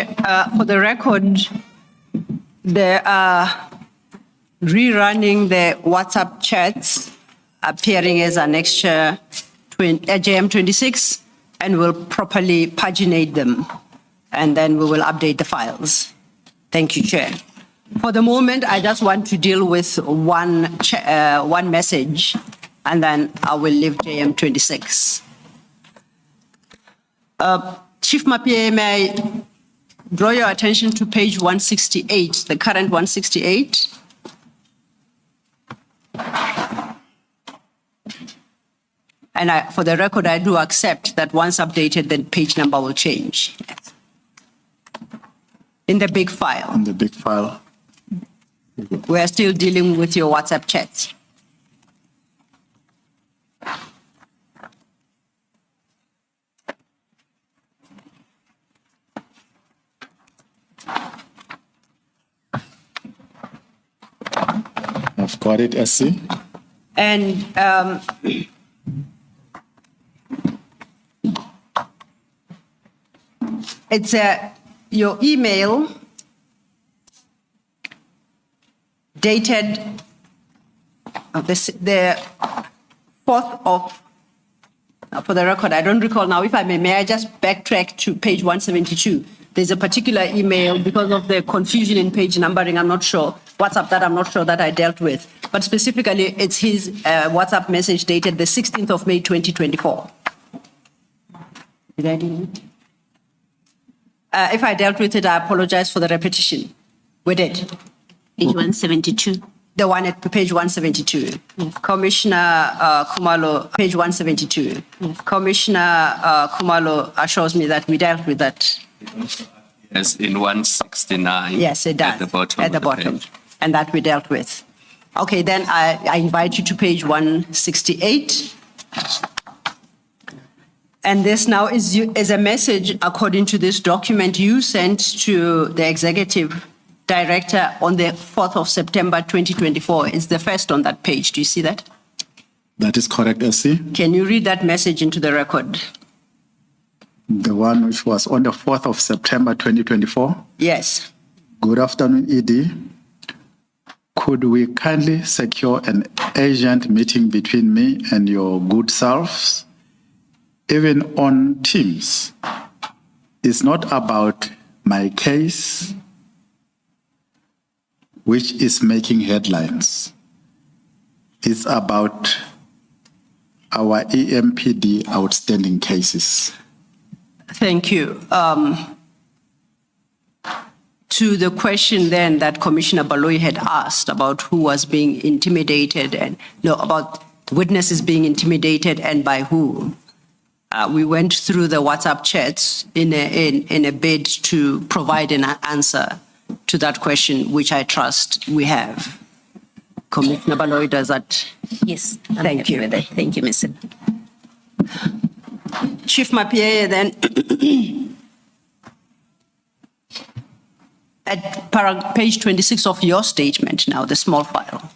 Chair, for the record, they are rerunning the WhatsApp chats appearing as annexure JM26, and we'll properly paginate them, and then we will update the files. Thank you, Chair. For the moment, I just want to deal with one message, and then I will leave JM26. Chief Mapiyeye, may I draw your attention to page 168, the current 168. And for the record, I do accept that once updated, the page number will change. In the big file. In the big file. We are still dealing with your WhatsApp chats. I've got it, SC. And it's your email dated the 4th of, for the record, I don't recall now, if I may I just backtrack to page 172? There's a particular email because of the confusion in page numbering, I'm not sure. WhatsApp that I'm not sure that I dealt with. But specifically, it's his WhatsApp message dated the 16th of May, 2024. Did I do it? If I dealt with it, I apologize for the repetition. We did. Page 172. The one at page 172. Yes. Commissioner Khumalo, page 172. Yes. Commissioner Khumalo assures me that we dealt with that. Yes, in 169. Yes, it does. At the bottom. At the bottom. And that we dealt with. Okay, then I invite you to page 168. And this now is a message, according to this document, you sent to the executive director on the 4th of September, 2024. It's the first on that page. Do you see that? That is correct, SC. Can you read that message into the record? The one which was on the 4th of September, 2024? Yes. Good afternoon, ED. Could we kindly secure an urgent meeting between me and your good selves? Even on Teams. It's not about my case, which is making headlines. It's about our EMPD outstanding cases. Thank you. To the question then that Commissioner Baloyi had asked about who was being intimidated and about witnesses being intimidated and by who. We went through the WhatsApp chats in a bid to provide an answer to that question, which I trust we have. Commissioner Baloyi, does that? Yes. Thank you. Thank you, Mr. Chief Mapiyeye, then, at page 26 of your statement now, the small file.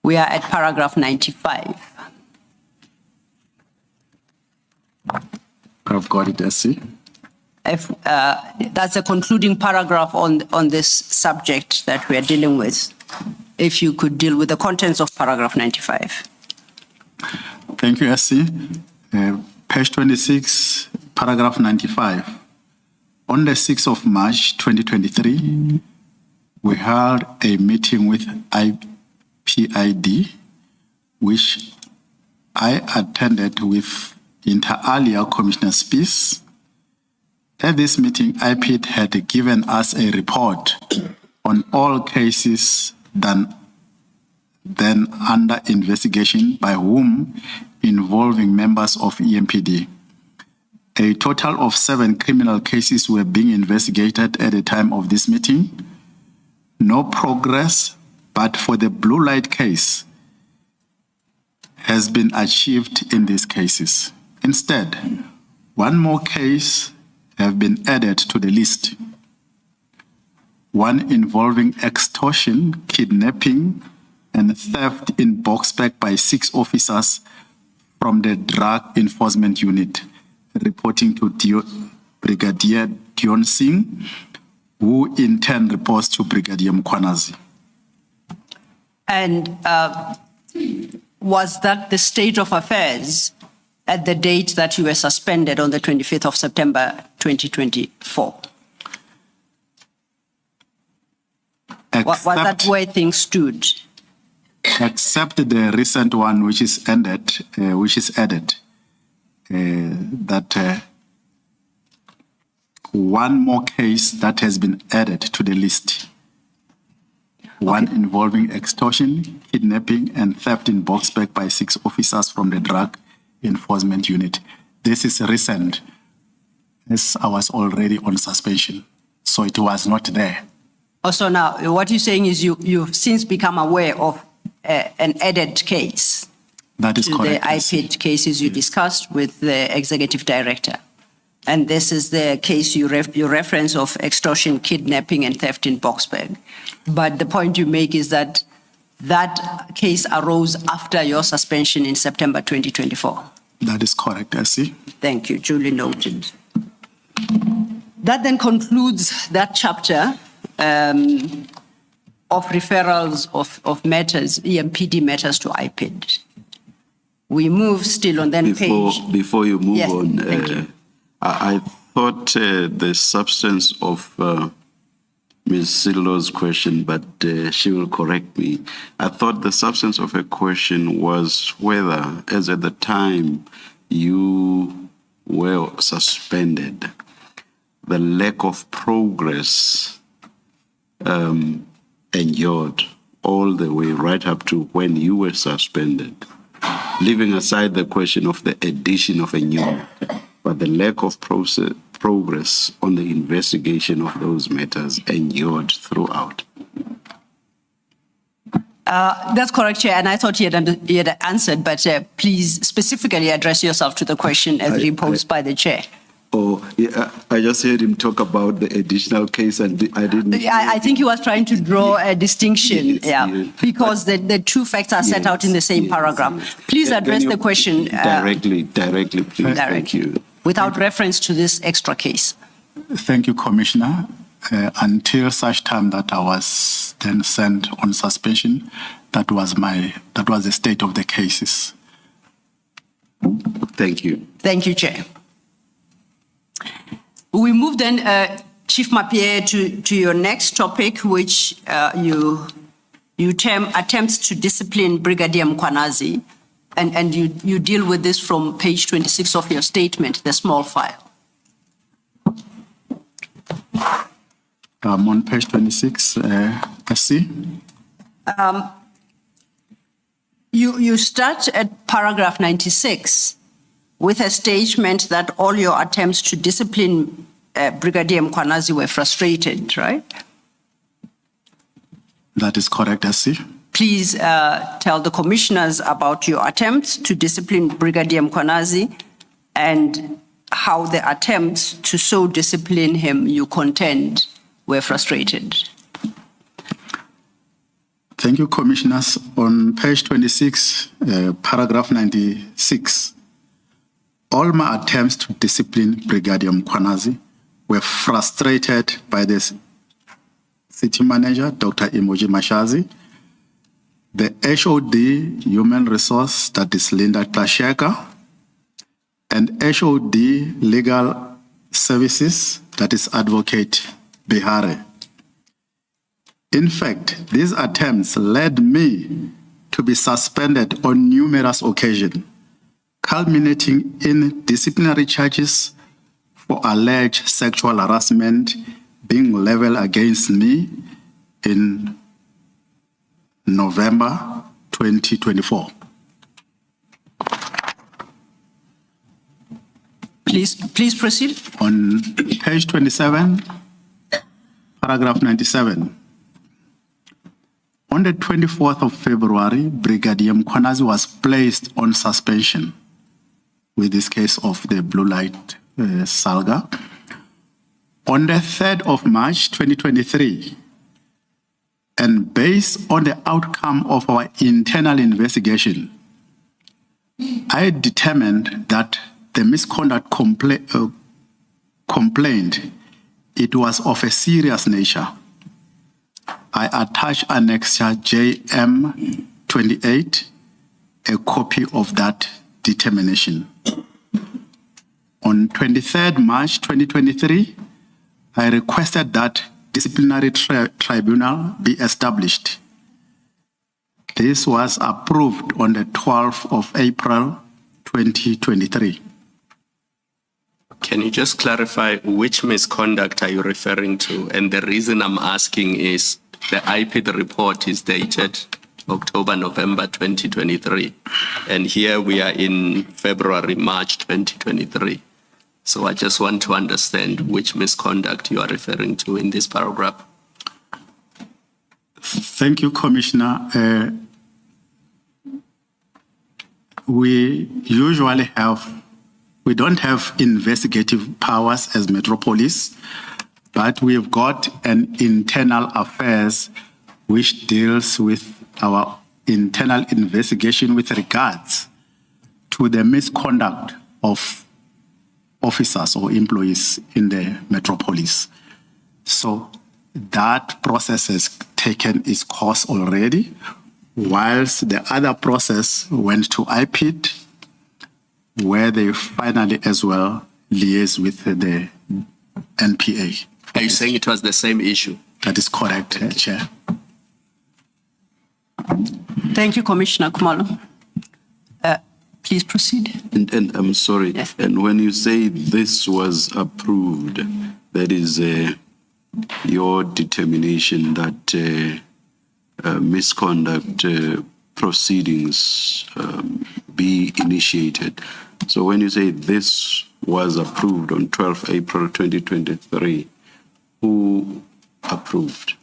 We are at paragraph 95. I've got it, SC. That's a concluding paragraph on this subject that we are dealing with. If you could deal with the contents of paragraph 95. Thank you, SC. Page 26, paragraph 95. On the 6th of March, 2023, we held a meeting with EMPD, which I attended with inter alia Commissioner Spies. At this meeting, EMPD had given us a report on all cases then under investigation by whom involving members of EMPD. A total of 7 criminal cases were being investigated at the time of this meeting. No progress, but for the blue light case, has been achieved in these cases. Instead, one more case have been added to the list. One involving extortion, kidnapping, and theft in Boksburg by 6 officers from the Drug Enforcement Unit, reporting to Brigadier Dion Singh, who in turn reports to Brigadier Mkhwanazi. And was that the state of affairs at the date that you were suspended on the 25th of September 2024? Was that where things stood? Except the recent one, which is added, that one more case that has been added to the list. One involving extortion, kidnapping, and theft in Boksburg by 6 officers from the Drug Enforcement Unit. This is recent, as I was already on suspension, so it was not there. Also now, what you're saying is you've since become aware of an added case. That is correct. The IPID cases you discussed with the executive director. And this is the case you reference of extortion, kidnapping, and theft in Boksburg. But the point you make is that that case arose after your suspension in September 2024. That is correct, I see. Thank you, duly noted. That then concludes that chapter of referrals of matters, EMPD matters to IPID. We move still on then page. Before you move on, thank you. I thought the substance of Ms. Sidlo's question, but she will correct me. I thought the substance of her question was whether, as at the time you were suspended, the lack of progress endured all the way right up to when you were suspended, leaving aside the question of the addition of a new matter, but the lack of progress on the investigation of those matters endured throughout. That's correct, Chair, and I thought you had answered, but please specifically address yourself to the question as reposed by the Chair. Oh, yeah, I just heard him talk about the additional case and I didn't... I think he was trying to draw a distinction, because the two facts are set out in the same paragraph. Please address the question... Directly, please. Thank you. Without reference to this extra case. Thank you, Commissioner. Until such time that I was then sent on suspension, that was the state of the cases. Thank you. Thank you, Chair. We move then, Chief Mapiyeye, to your next topic, which you term attempts to discipline Brigadier Mkhwanazi, and you deal with this from page 26 of your statement, the small file. On page 26, I see. You start at paragraph 96 with a statement that all your attempts to discipline Brigadier Mkhwanazi were frustrated, right? That is correct, I see. Please tell the commissioners about your attempts to discipline Brigadier Mkhwanazi and how the attempts to so discipline him, you contend, were frustrated. Thank you, commissioners. On page 26, paragraph 96, all my attempts to discipline Brigadier Mkhwanazi were frustrated by the city manager, Dr. Emoji Mashazi, the HOD Human Resource, that is Linda Klasheka, and HOD Legal Services, that is Advocate Bihare. In fact, these attempts led me to be suspended on numerous occasions, culminating in disciplinary charges for alleged sexual harassment being leveled against me in November 2024. Please proceed. On page 27, paragraph 97. On the 24th of February, Brigadier Mkhwanazi was placed on suspension with this case of the blue light saga. On the 3rd of March 2023, and based on the outcome of our internal investigation, I determined that the misconduct complaint, it was of a serious nature. I attach Annexure JM 28, a copy of that determination. On 23rd March 2023, I requested that disciplinary tribunal be established. This was approved on the 12th of April 2023. Can you just clarify which misconduct are you referring to? And the reason I'm asking is the IPD report is dated October, November 2023. And here we are in February, March 2023. So I just want to understand which misconduct you are referring to in this paragraph. Thank you, Commissioner. We don't have investigative powers as Metropolis, but we've got an internal affairs which deals with our internal investigation with regards to the misconduct of officers or employees in the Metropolis. So that process has taken its course already, whilst the other process went to IPID, where they finally as well liaise with the NPA. Are you saying it was the same issue? That is correct, Chair. Thank you, Commissioner Khumalo. Please proceed. And I'm sorry, Yes. and when you say this was approved, that is your determination that misconduct proceedings be initiated. So when you say this was approved on 12 April 2023, who approved?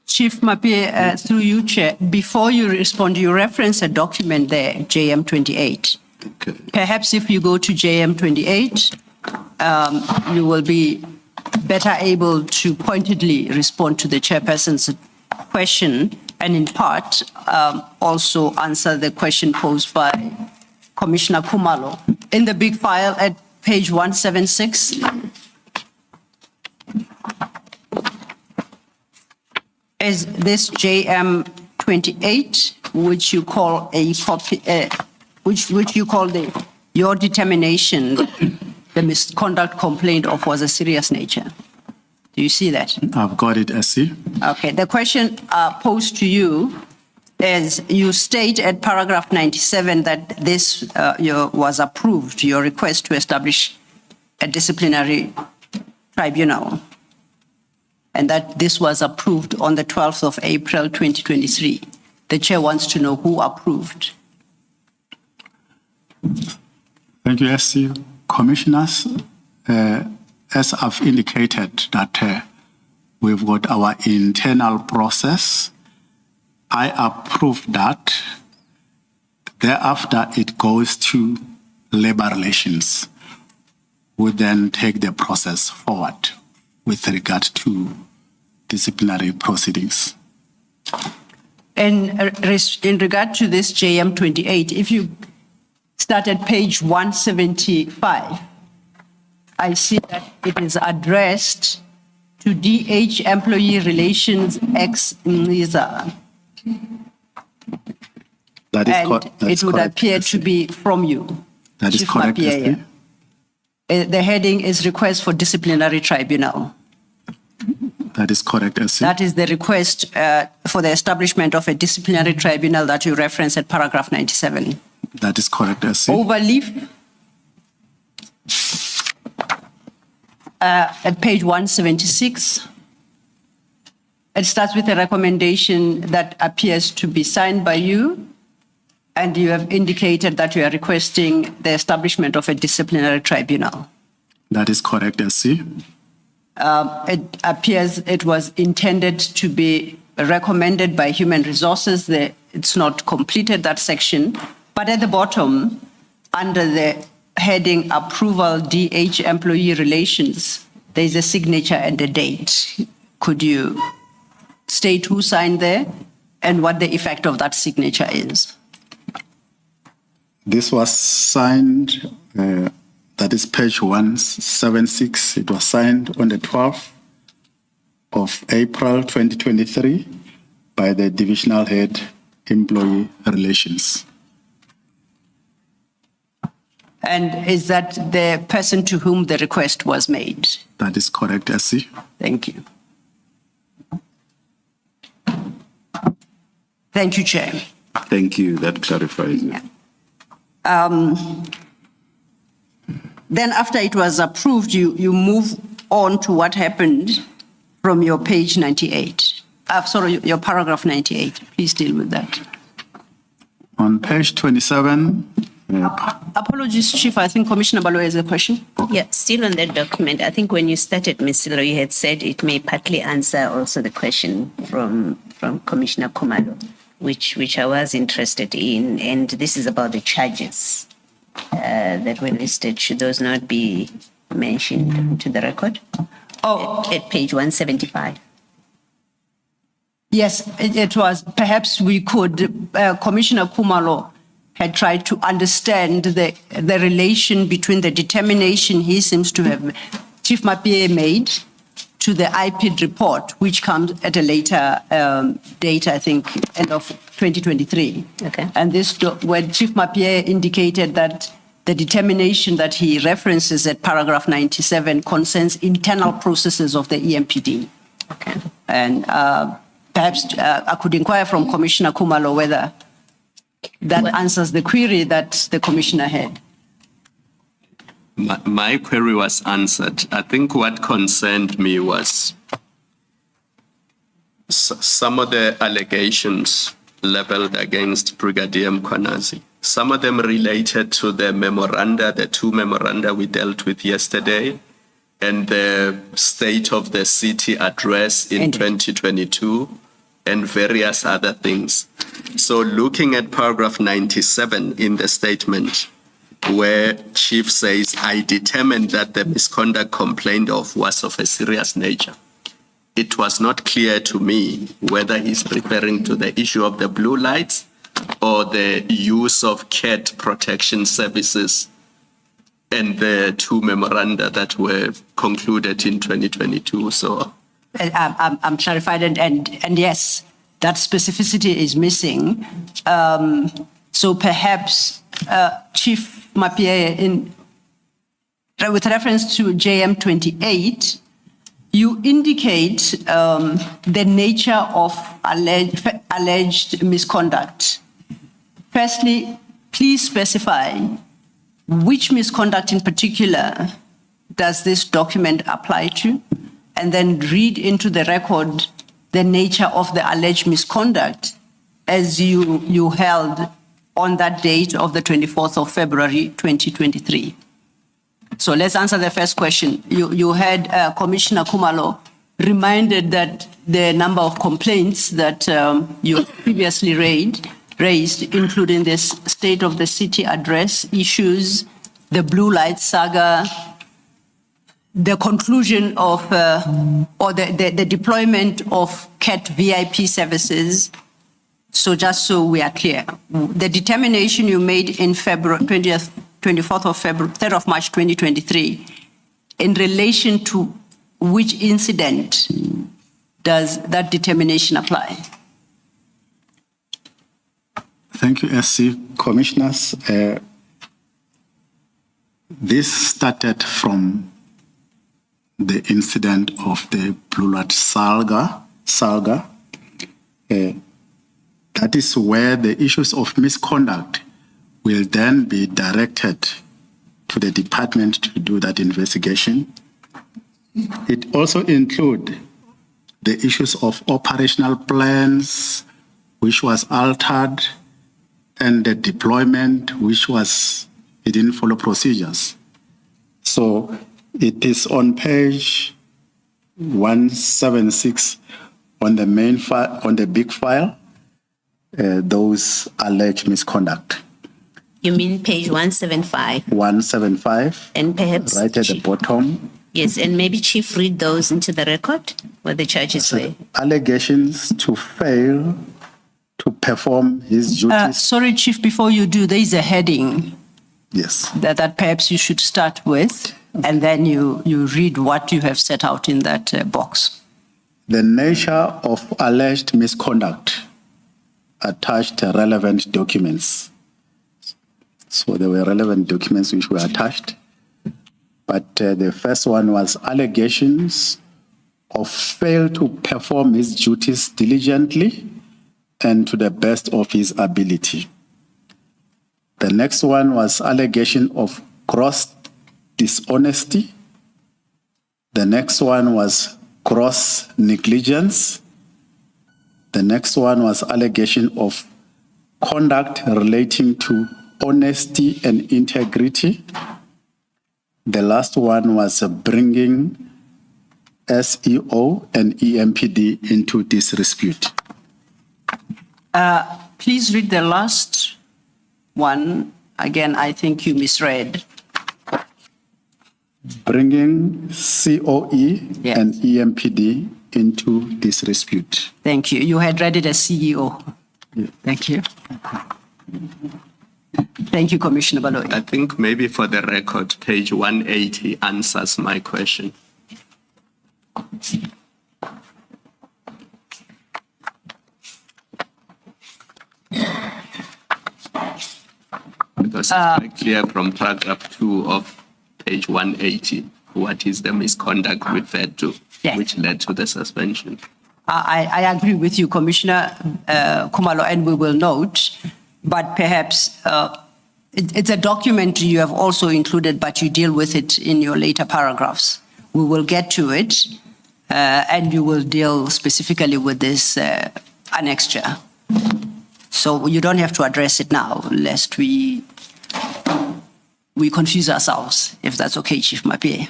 Chief Mapiyeye, through you, Chair, before you respond, you reference a document there, JM 28. Okay. Perhaps if you go to JM 28, you will be better able to pointedly respond to the chairperson's question and in part also answer the question posed by Commissioner Khumalo. In the big file at page 176, is this JM 28, which you call a copy, which you call your determination, the misconduct complaint of was a serious nature. Do you see that? I've got it, SC. Okay, the question posed to you is you state at paragraph 97 that this was approved, your request to establish a disciplinary tribunal, and that this was approved on the 12th of April 2023. The chair wants to know who approved. Thank you, SC. Commissioners, as I've indicated that we've got our internal process, I approve that. Thereafter, it goes to labor relations. We then take the process forward with regard to disciplinary proceedings. In regard to this JM 28, if you start at page 175, I see that it is addressed to DH Employee Relations ex Nisa. That is And it would correct, appear SC. to be from you. That is Chief correct, Mapiyeye. SC. The heading is request for disciplinary tribunal. That is correct, SC. That is the request for the establishment of a disciplinary tribunal that you reference at paragraph 97. That is correct, SC. Overleaf at page 176. It starts with a recommendation that appears to be signed by you, and you have indicated that you are requesting the establishment of a disciplinary tribunal. That is correct, SC. It appears it was intended to be recommended by Human Resources. It's not completed, that section. But at the bottom, under the heading Approval DH Employee Relations, there is a signature and a date. Could you state who signed there and what the effect of that signature is? This was signed, that is page 176. It was signed on the 12th of April 2023 by the Divisional Head, Employee Relations. And is that the person to whom the request was made? That is correct, SC. Thank you. Thank you, Chair. Thank you. That clarifies it. Then after it was approved, you move on to what happened from your page 98. Your paragraph 98. Please deal with that. On page 27, Apologies, Chief. I think Commissioner Baloyi has a question. Yeah, still on that document, I think when you started, Ms. Silo, you had said it may partly answer also the question from Commissioner Khumalo, which I was interested in, and this is about the charges that were listed. Should those not be mentioned to the record? At page 175. Yes, it was. Perhaps we could, Commissioner Khumalo had tried to understand the relation between the determination he seems to have, Chief Mapiyeye made, to the IPID report, which comes at a later date, I think, end of 2023. Okay. And this, when Chief Mapiyeye indicated that the determination that he references at paragraph 97 concerns internal processes of the EMPD. Okay. And perhaps I could inquire from Commissioner Khumalo whether that answers the query that the Commissioner had. My query was answered. I think what concerned me was some of the allegations leveled against Brigadier Mkhwanazi. Some of them related to the memoranda, the two memoranda we dealt with yesterday, and the state of the city address in 2022, and various other things. So looking at paragraph 97 in the statement, where Chief says, I determined that the misconduct complained of was of a serious nature. It was not clear to me whether he's referring to the issue of the blue lights or the use of cat protection services and the two memoranda that were concluded in 2022. So I'm clarified, and yes, that specificity is missing. So perhaps Chief Mapiyeye, with reference to JM 28, you indicate the nature of alleged misconduct. Firstly, please specify which misconduct in particular does this document apply to, and then read into the record the nature of the alleged misconduct as you held on that date of the 24th of February, 2023. So let's answer the first question. You had Commissioner Khumalo reminded that the number of complaints that you previously raised, including this state of the city address issues, the blue light saga, the conclusion of, or the deployment of CAT VIP services. So just so we are clear, the determination you made in February 24th of February, 3rd of March 2023, in relation to which incident does that determination apply? Thank you, SC. Commissioners. This started from the incident of the Blue Light saga. That is where the issues of misconduct will then be directed to the department to do that investigation. It also includes the issues of operational plans, which was altered, and the deployment, which it didn't follow procedures. So it is on page 176 on the main file, on the big file, those alleged misconduct. You mean page 175? 175. And perhaps right at the bottom. Yes, and maybe Chief read those into the record where the charges were. Allegations to fail to perform his duties. Sorry, Chief, before you do, there is a heading Yes. that perhaps you should start with, and then you read what you have set out in that box. The nature of alleged misconduct attached relevant documents. So there were relevant documents which were attached. But the first one was allegations of fail to perform his duties diligently and to the best of his ability. The next one was allegation of gross dishonesty. The next one was gross negligence. The next one was allegation of conduct relating to honesty and integrity. The last one was bringing SEO and EMPD into disrepute. Please read the last one. Again, I think you misread. Bringing COE Yes. and EMPD into disrepute. Thank you. You had read it as CEO. Thank you. Thank you, Commissioner Baloyi. I think maybe for the record, page 180 answers my question. Because it's quite clear from paragraph 2 of page 180 what is the misconduct referred to, Yes. which led to the suspension. I agree with you, Commissioner Khumalo, and we will note, but perhaps it's a document you have also included, but you deal with it in your later paragraphs. We will get to it, and you will deal specifically with this annexure. So you don't have to address it now, lest we confuse ourselves, if that's okay, Chief Mapiyeye.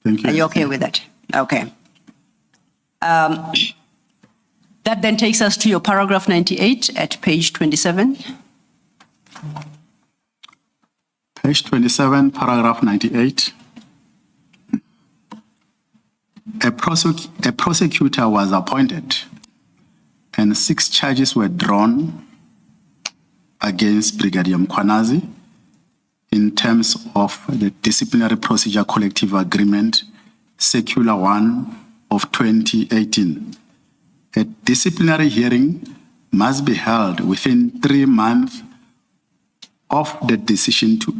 Thank you. Are you okay with that? Okay. That then takes us to your paragraph 98 at page 27. Page 27, paragraph 98. A prosecutor was appointed and 6 charges were drawn against Brigadier Mkhwanazi in terms of the Disciplinary Procedure Collective Agreement, Circular 1 of 2018. A disciplinary hearing must be held within 3 months of the decision to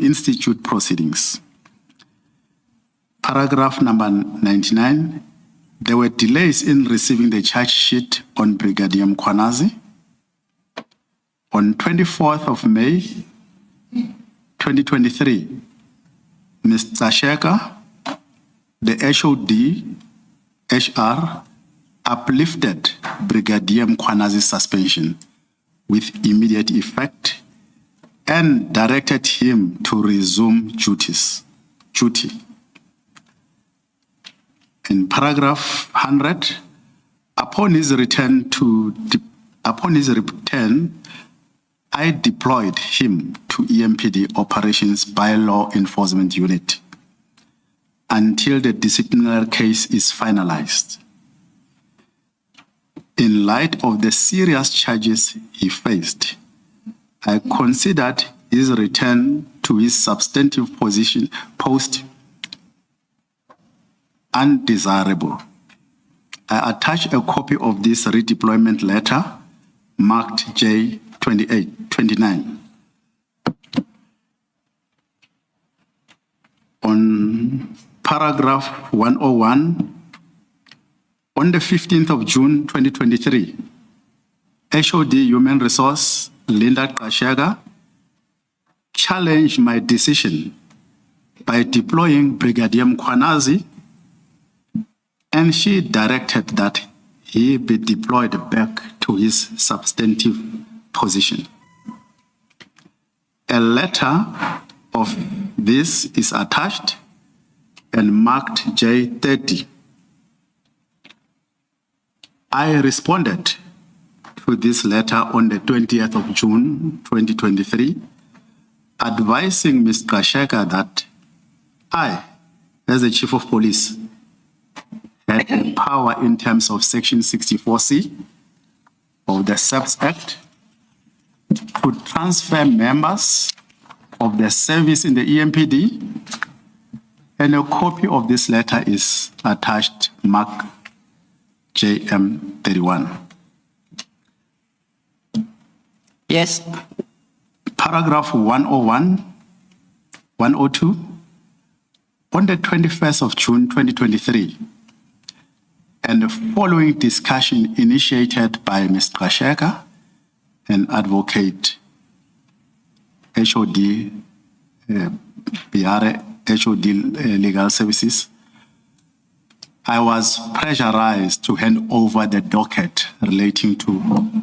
institute proceedings. Paragraph number 99, there were delays in receiving the charge sheet on Brigadier Mkhwanazi. On 24th of May, 2023, Mr. Sheka, the HOD, HR, uplifted Brigadier Mkhwanazi's suspension with immediate effect and directed him to resume duty. In paragraph 100, upon his return, I deployed him to EMPD Operations Bylaw Enforcement Unit until the disciplinary case is finalized. In light of the serious charges he faced, I considered his return to his substantive post undesirable. I attached a copy of this redeployment letter marked J29. On paragraph 101, on the 15th of June 2023, HOD Human Resource Linda Kashega challenged my decision by deploying Brigadier Mkhwanazi, and she directed that he be deployed back to his substantive position. A letter of this is attached and marked J30. I responded to this letter on the 20th of June 2023, advising Mr. Kasheka that I, as the Chief of Police, had the power in terms of Section 64C of the SEPS Act to transfer members of the service in the EMPD, and a copy of this letter is attached, marked JM 31. Yes. Paragraph 101, 102, on the 21st of June 2023, and the following discussion initiated by Ms. Kasheka and Advocate HOD Biare, HOD Legal Services, I was pressurized to hand over the docket relating to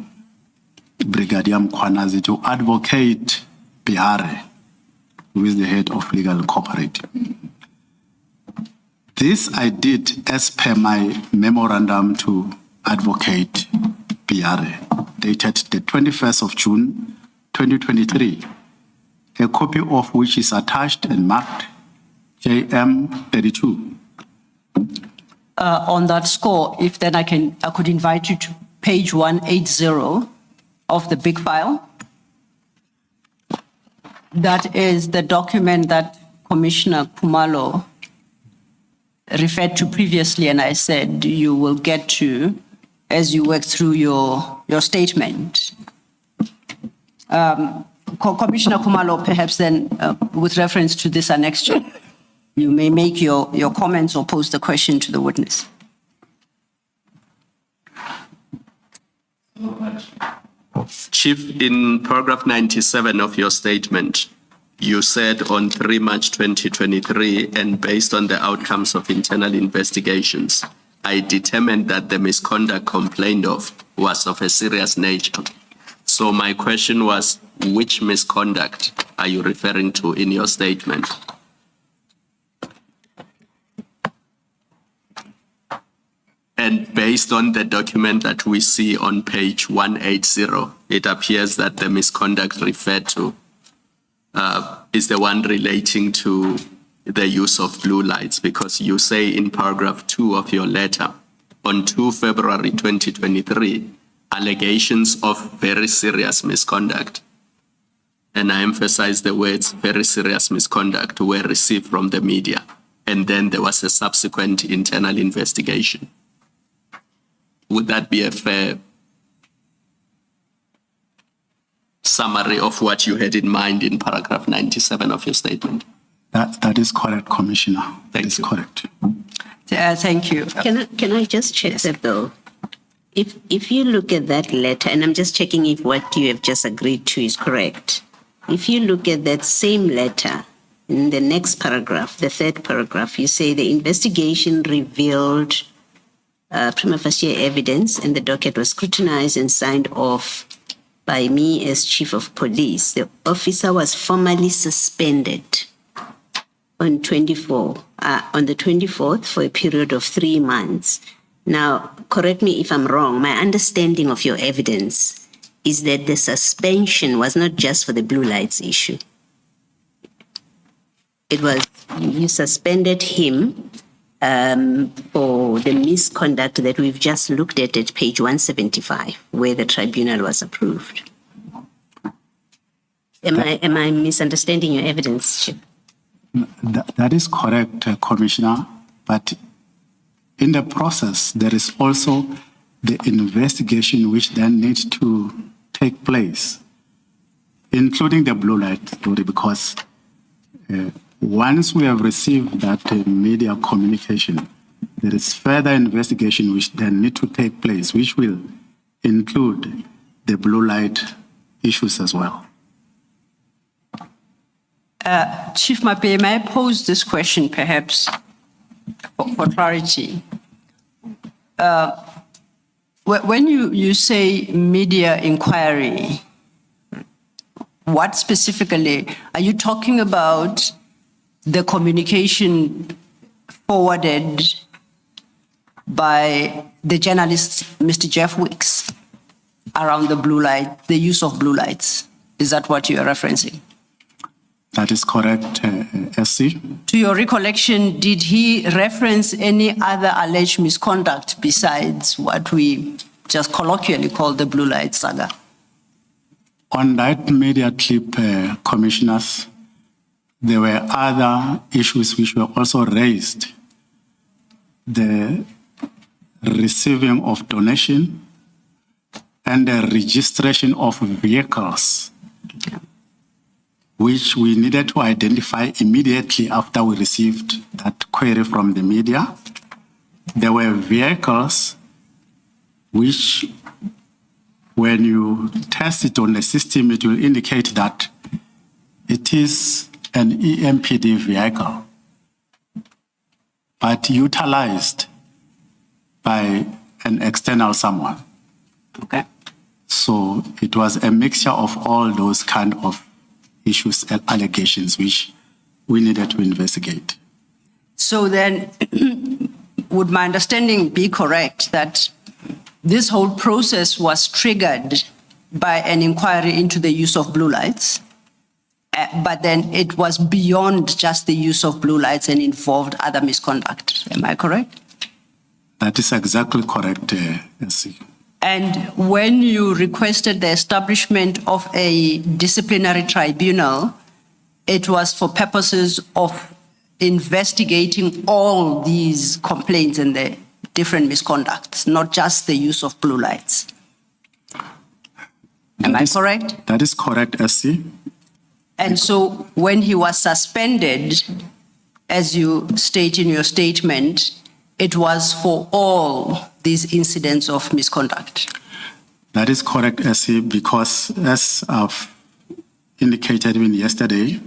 Brigadier Mkhwanazi to Advocate Biare, who is the head of Legal Cooperative. This I did as per my memorandum to Advocate Biare, dated the 21st of June, 2023, a copy of which is attached and marked JM 32. On that score, if then I could invite you to page 180 of the big file. That is the document that Commissioner Khumalo referred to previously, and I said you will get to as you work through your statement. Commissioner Khumalo, perhaps then, with reference to this annexure, you may make your comments or pose the question to the witness. Chief, in paragraph 97 of your statement, you said on 3 March 2023, and based on the outcomes of internal investigations, I determined that the misconduct complained of was of a serious nature. So my question was, which misconduct are you referring to in your statement? And based on the document that we see on page 180, it appears that the misconduct referred to is the one relating to the use of blue lights, because you say in paragraph 2 of your letter, on 2 February 2023, allegations of very serious misconduct, and I emphasize the words very serious misconduct, were received from the media, and then there was a subsequent internal investigation. Would that be a fair summary of what you had in mind in paragraph 97 of your statement? That is correct, Commissioner. That Thank is you. correct. Thank you. Can I just check that though? If you look at that letter, and I'm just checking if what you have just agreed to is correct. If you look at that same letter, in the next paragraph, the third paragraph, you say the investigation revealed prima facie evidence, and the docket was scrutinized and signed off by me as chief of police. The officer was formally suspended on the 24th for a period of 3 months. Now, correct me if I'm wrong, my understanding of your evidence is that the suspension was not just for the blue lights issue. It was, you suspended him for the misconduct that we've just looked at page 175, where the tribunal was approved. Am I misunderstanding your evidence, Chief? That is correct, Commissioner, but in the process, there is also the investigation which then needs to take place, including the blue light story, because once we have received that media communication, there is further investigation which then need to take place, which will include the blue light issues as well. Chief Mapiyeye, may I pose this question perhaps for clarity? When you say media inquiry, what specifically, are you talking about the communication forwarded by the journalist, Mr. Jeff Wicks, around the blue light, the use of blue lights? Is that what you are referencing? That is correct, SC. To your recollection, did he reference any other alleged misconduct besides what we just colloquially call the blue light saga? On that media clip, commissioners, there were other issues which were also raised. The receiving of donation and the registration of vehicles, which we needed to identify immediately after we received that query from the media. There were vehicles which, when you test it on the system, it will indicate that it is an EMPD vehicle, but utilized by an external someone. Okay. So it was a mixture of all those kind of issues and allegations which we needed to investigate. So then, would my understanding be correct that this whole process was triggered by an inquiry into the use of blue lights, but then it was beyond just the use of blue lights and involved other misconduct? Am I correct? That is exactly correct, SC. And when you requested the establishment of a disciplinary tribunal, it was for purposes of investigating all these complaints and the different misconducts, not just the use of blue lights. Am I correct? That is correct, SC. And so when he was suspended, as you state in your statement, it was for all these incidents of misconduct. That is correct, SC, because as I've indicated even yesterday,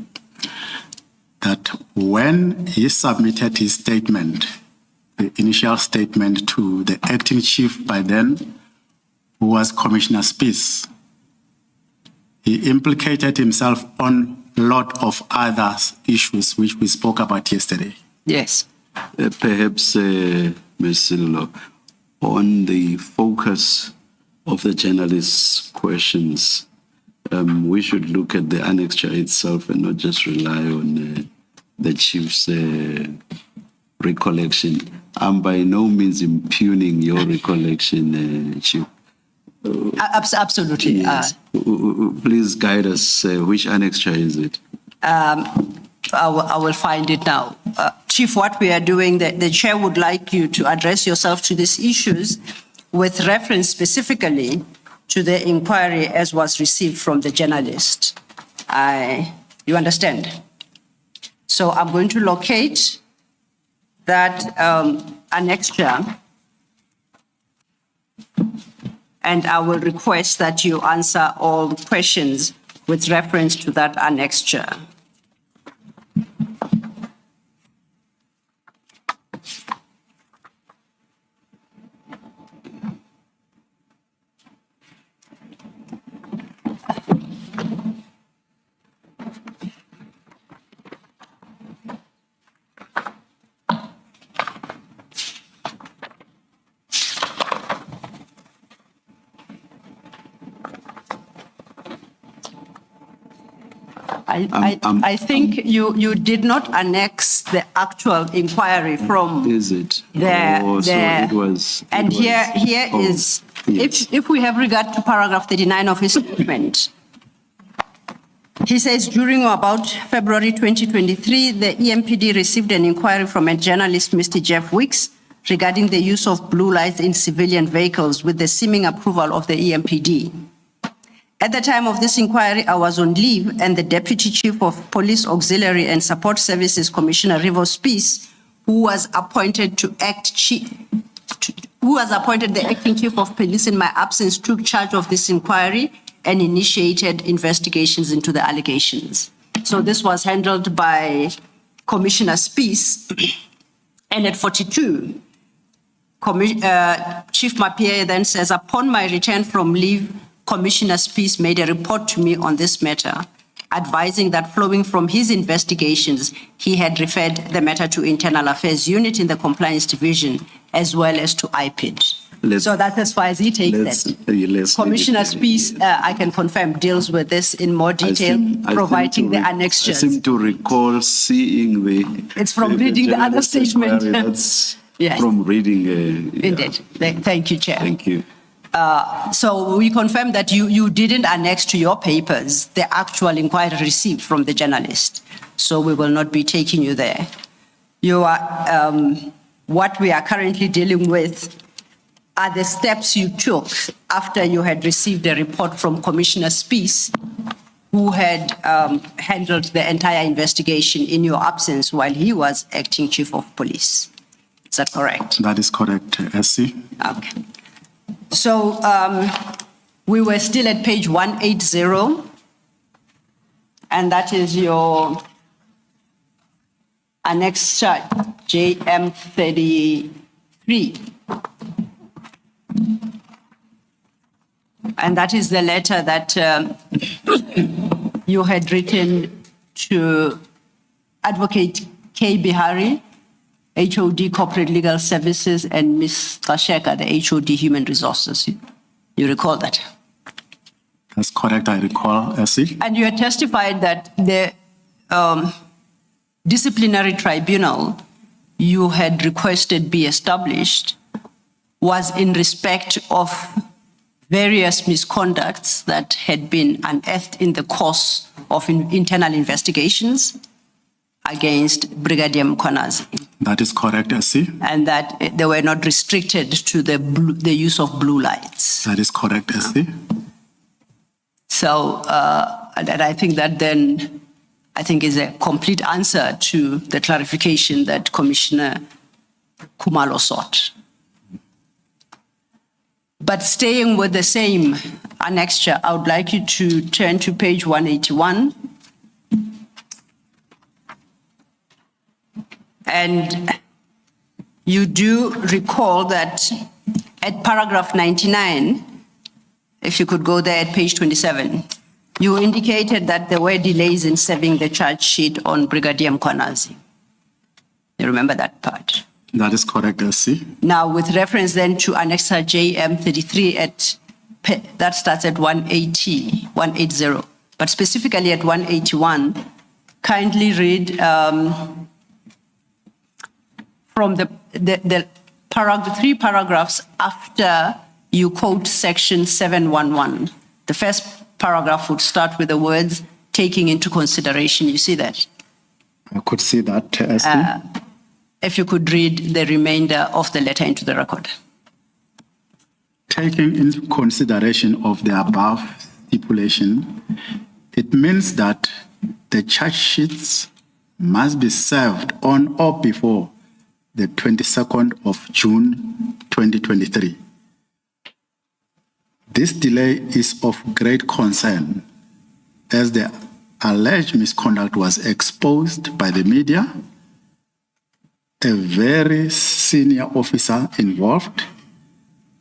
that when he submitted his statement, the initial statement to the acting chief by then, who was Commissioner Spies, he implicated himself on a lot of other issues which we spoke about yesterday. Yes. Perhaps, Ms. Sillo, on the focus of the journalists' questions, we should look at the annexure itself and not just rely on the chief's recollection. I'm by no means impugning your recollection, Chief. Absolutely. Yes. Please guide us. Which annexure is it? I will find it now. Chief, what we are doing, the chair would like you to address yourself to these issues with reference specifically to the inquiry as was received from the journalist. You understand? So I'm going to locate that annexure, and I will request that you answer all questions with reference to that annexure. I think you did not annex the actual inquiry from. Is it? There, Oh, so there. it was. And here is, yes. if we have regard to paragraph 39 of his statement, he says during or about February 2023, the EMPD received an inquiry from a journalist, Mr. Jeff Wicks, regarding the use of blue lights in civilian vehicles with the seeming approval of the EMPD. At the time of this inquiry, I was on leave, and the Deputy Chief of Police Auxiliary and Support Services, Commissioner Rivo Spies, who was appointed the acting chief of police in my absence, took charge of this inquiry and initiated investigations into the allegations. So this was handled by Commissioner Spies, and at 42, Chief Mapiyeye then says, upon my return from leave, Commissioner Spies made a report to me on this matter, advising that flowing from his investigations, he had referred the matter to Internal Affairs Unit in the Compliance Division, as well as to IPID. let's, So that's as far as he takes let's, that. let's Commissioner leave it Spies, I can confirm, deals with this in more detail, providing the I annexures. seem to recall seeing the. It's from reading the other journalist statement. inquiry. That's Yes. from reading. Yeah. Indeed. Thank you, Chair. Thank you. So we confirm that you didn't annex to your papers the actual inquiry received from the journalist. So we will not be taking you there. You are, what we are currently dealing with are the steps you took after you had received a report from Commissioner Spies, who had handled the entire investigation in your absence while he was acting chief of police. Is that correct? That is correct, SC. Okay. So we were still at page 180, and that is your annexure JM33. And that is the letter that you had written to Advocate K. Bihari, HOD Corporate Legal Services, and Ms. Tasheka, the HOD Human Resources. You recall that? That's correct, I recall, SC. And you had testified that the disciplinary tribunal you had requested be established was in respect of various misconducts that had been unearthed in the course of internal investigations against Brigadier Mkhwanazi. That is correct, SC. And that they were not restricted to the use of blue lights. That is correct, SC. So and I think that then, I think is a complete answer to the clarification that Commissioner Khumalo sought. But staying with the same annexure, I would like you to turn to page 181. And you do recall that at paragraph 99, if you could go there at page 27, you indicated that there were delays in serving the charge sheet on Brigadier Mkhwanazi. You remember that part? That is correct, SC. Now, with reference then to Annexure JM33, that starts at 180, but specifically at 181, kindly read from the three paragraphs after you quote section 711. The first paragraph would start with the words, taking into consideration. You see that? I could see that, SC. If you could read the remainder of the letter into the record. Taking into consideration of the above stipulation, it means that the charge sheets must be served on or before the 22nd of June 2023. This delay is of great concern as the alleged misconduct was exposed by the media, a very senior officer involved,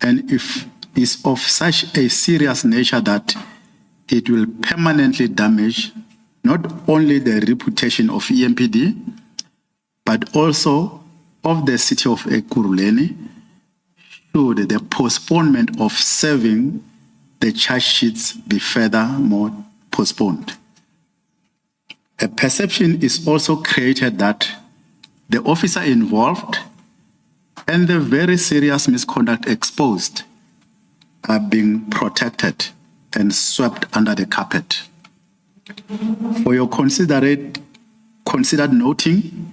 and if is of such a serious nature that it will permanently damage not only the reputation of EMPD, but also of the city of Ekurhuleni, should the postponement of serving the charge sheets be furthermore postponed. A perception is also created that the officer involved and the very serious misconduct exposed are being protected and swept under the carpet. For your considered noting,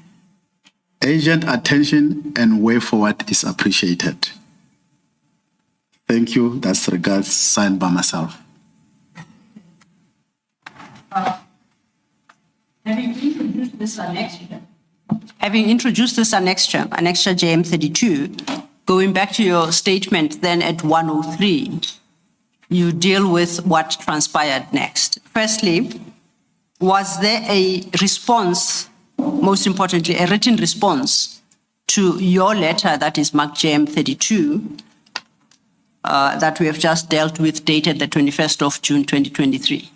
urgent attention and way forward is appreciated. Thank you. That's regards signed by myself. Having introduced this annexure JM32, going back to your statement then at 103, you deal with what transpired next. Firstly, was there a response, most importantly, a written response to your letter that is marked JM32 that we have just dealt with, dated the 21st of June 2023?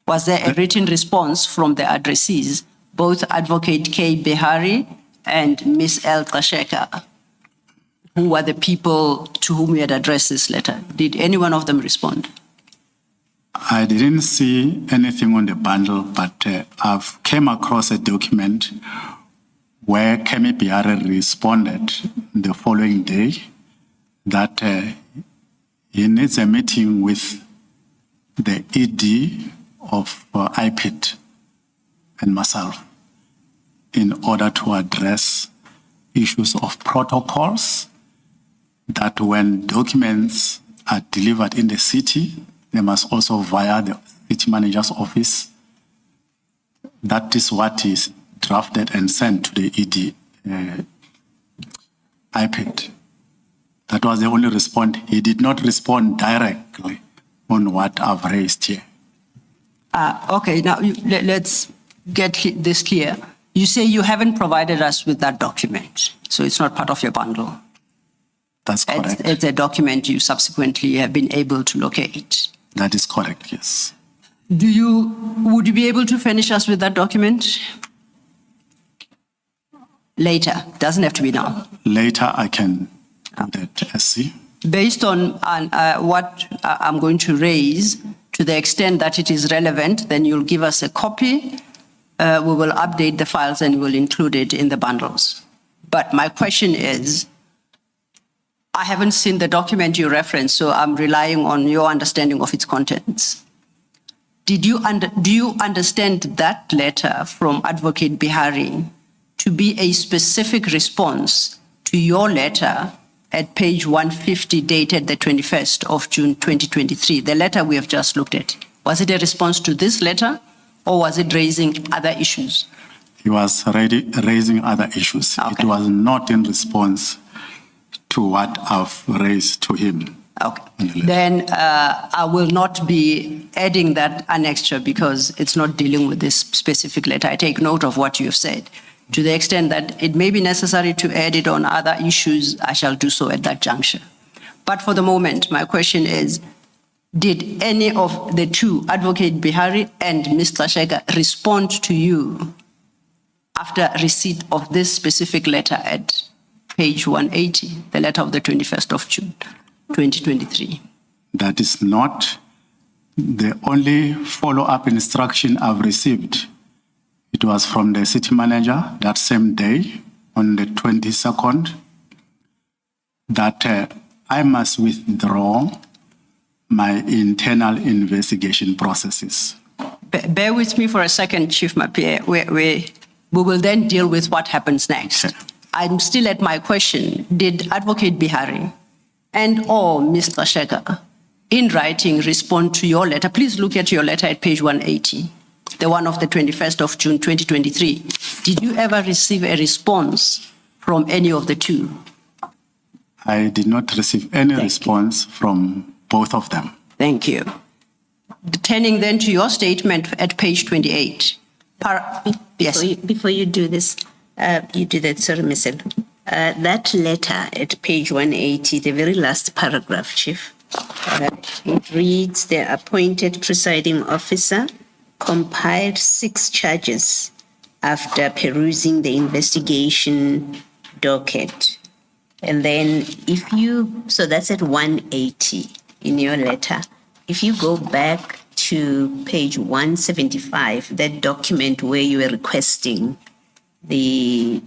Was there a written response from the addressees, both Advocate K. Bihari and Ms. L. Tasheka, who were the people to whom you had addressed this letter? Did any one of them respond? I didn't see anything on the bundle, but I've came across a document where Mapiyeye responded the following day that he needs a meeting with the ED of IPID and myself in order to address issues of protocols, that when documents are delivered in the city, they must also via the city manager's office. That is what is drafted and sent to the ED IPID. That was the only response. He did not respond directly on what I've raised here. Okay, now let's get this clear. You say you haven't provided us with that document, so it's not part of your bundle. That's correct. It's a document you subsequently have been able to locate. That is correct, yes. Would you be able to furnish us with that document? Later, doesn't have to be now. Later, I can do that, SC. Based on what I'm going to raise, to the extent that it is relevant, then you'll give us a copy. We will update the files and we'll include it in the bundles. But my question is, I haven't seen the document you referenced, so I'm relying on your understanding of its contents. Do you understand that letter from Advocate Bihari to be a specific response to your letter at page 150 dated the 21st of June 2023, the letter we have just looked at? Was it a response to this letter or was it raising other issues? He was raising other issues. Okay. It was not in response to what I've raised to him. Okay. On the letter. Then I will not be adding that annexure because it's not dealing with this specific letter. I take note of what you have said. To the extent that it may be necessary to add it on other issues, I shall do so at that juncture. But for the moment, my question is, did any of the two, Advocate Bihari and Mr. Shega, respond to you after receipt of this specific letter at page 180, the letter of the 21st of June, 2023? That is not the only follow-up instruction I've received. It was from the city manager that same day, on the 22nd, that I must withdraw my internal investigation processes. Bear with me for a second, Chief Mapiyeye. We will then deal with what happens next. Sure. I'm still at my question. Did Advocate Bihari and or Mr. Shega in writing respond to your letter? Please look at your letter at page 180, the one of the 21st of June, 2023. Did you ever receive a response from any of the two? I did not receive any response from both of them. Thank you. Turning then to your statement at page 28. Yes. Before you do this, sorry, Ms. Elo. That letter at page 180, the very last paragraph, Chief, it reads, the appointed presiding officer compiled 6 charges after perusing the investigation docket. And then so that's at 180 in your letter. If you go back to page 175, that document where you were requesting a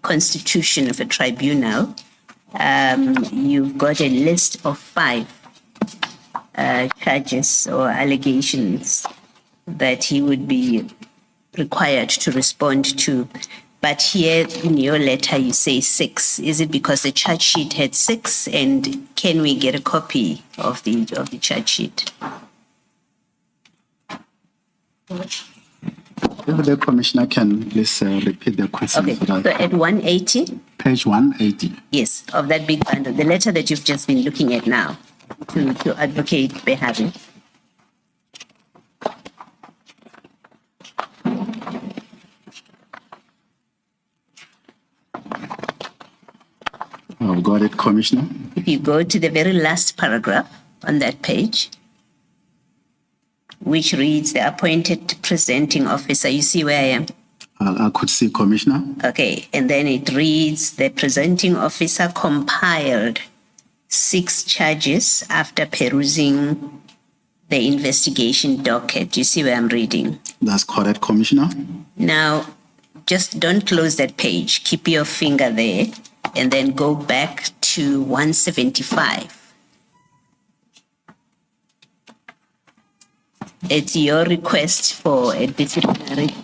constitution of a tribunal, you've got a list of 5 charges or allegations that he would be required to respond to. But here in your letter, you say 6. Is it because the charge sheet had 6? And can we get a copy of the charge sheet? If the commissioner can please repeat the question. Okay, so at 180? Page 180. Yes, of that big bundle, the letter that you've just been looking at now to Advocate Bihari. I've got it, Commissioner. If you go to the very last paragraph on that page, which reads the appointed presenting officer, you see where I am? I could see, Commissioner. Okay, and then it reads, the presenting officer compiled 6 charges after perusing the investigation docket. You see where I'm reading? That's correct, Commissioner. Now, just don't close that page. Keep your finger there and then go back to 175. It's your request for a disciplinary.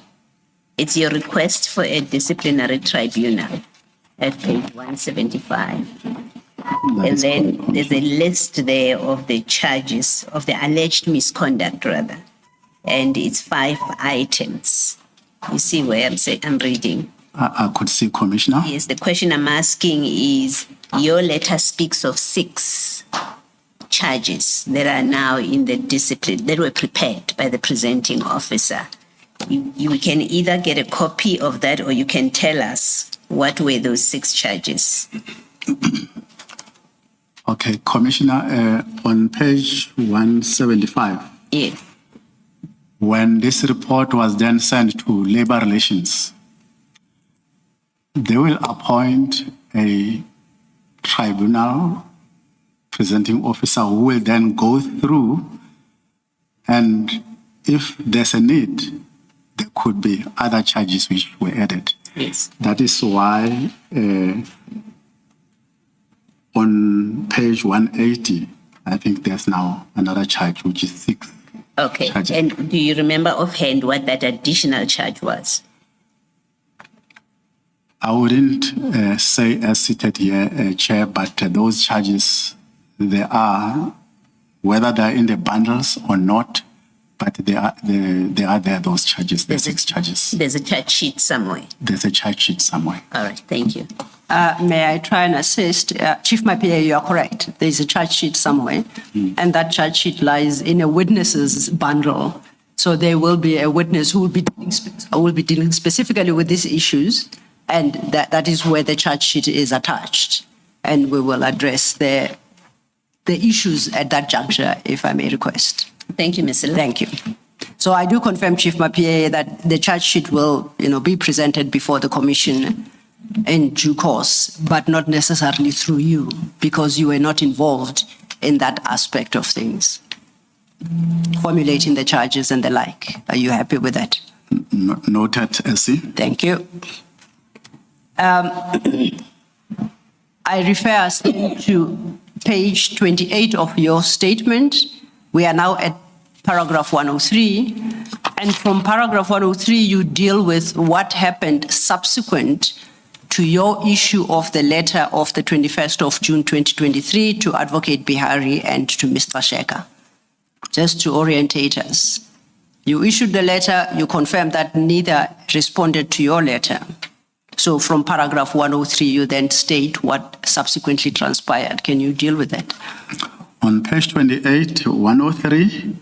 It's your request for a disciplinary tribunal at page 175. And then there's a list there of the charges, of the alleged misconduct rather. And it's 5 items. You see where I'm reading? I could see, Commissioner. Yes, the question I'm asking is, your letter speaks of 6 charges that are now in the discipline, that were prepared by the presenting officer. You can either get a copy of that or you can tell us what were those 6 charges. Okay, Commissioner, on page 175, Yes. when this report was then sent to Labor Relations, they will appoint a tribunal presenting officer who will then go through, and if there's a need, there could be other charges which were added. Yes. That is why on page 180, I think there's now another charge, which is 6. Okay. charges. And do you remember offhand what that additional charge was? I wouldn't say as seated here, Chair, but those charges, they are, whether they're in the bundles or not, but they are there, those charges, the 6 charges. There's a charge sheet somewhere. There's a charge sheet somewhere. All right. Thank you. May I try and assist? Chief Mapiyeye, you are correct. There's a charge sheet somewhere, and that charge sheet lies in a witnesses bundle. So there will be a witness who will be dealing specifically with these issues, and that is where the charge sheet is attached. And we will address the issues at that juncture, if I may request. Thank you, Ms. Silla. Thank you. So I do confirm, Chief Mapiyeye, that the charge sheet will, be presented before the commission in due course, but not necessarily through you, because you were not involved in that aspect of things, formulating the charges and the like. Are you happy with that? Noted, Essie. Thank you. I refer us then to page 28 of your statement. We are now at paragraph 103. And from paragraph 103, you deal with what happened subsequent to your issue of the letter of the 21st of June 2023 to Advocate Bihari and to Mr. Sheka. Just to orientate us. You issued the letter, you confirmed that neither responded to your letter. So from paragraph 103, you then state what subsequently transpired. Can you deal with that? On page 28, 103,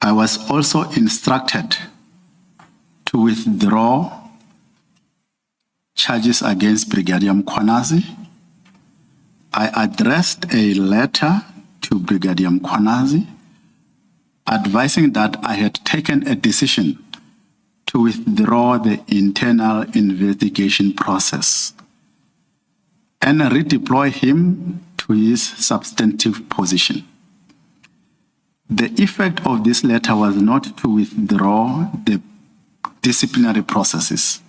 I was also instructed to withdraw charges against Brigadier Mkhwanazi. I addressed a letter to Brigadier Mkhwanazi advising that I had taken a decision to withdraw the internal investigation process and redeploy him to his substantive position. The effect of this letter was not to withdraw the disciplinary processes.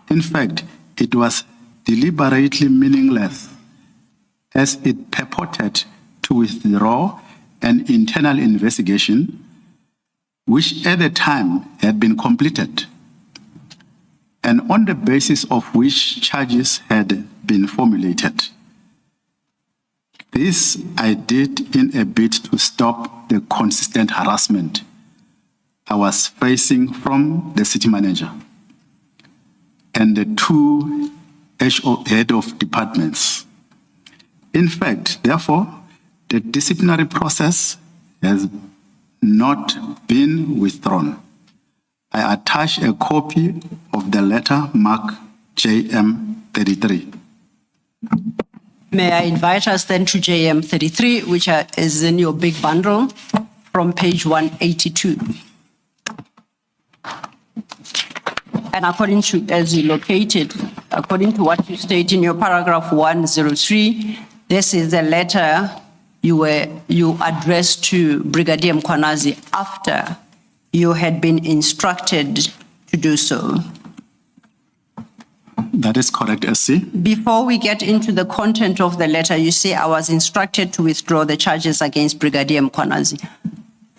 In fact, it was deliberately meaningless, as it purported to withdraw an internal investigation which at the time had been completed, and on the basis of which charges had been formulated. This I did in a bid to stop the consistent harassment I was facing from the city manager and the 2 head of departments. In fact, therefore, the disciplinary process has not been withdrawn. I attach a copy of the letter marked JM 33. May I invite us then to JM 33, which is in your big bundle from page 182. And according to, as you located, according to what you state in your paragraph 103, this is a letter you addressed to Brigadier Mkhwanazi after you had been instructed to do so. That is correct, SC. Before we get into the content of the letter, you say I was instructed to withdraw the charges against Brigadier Mkhwanazi.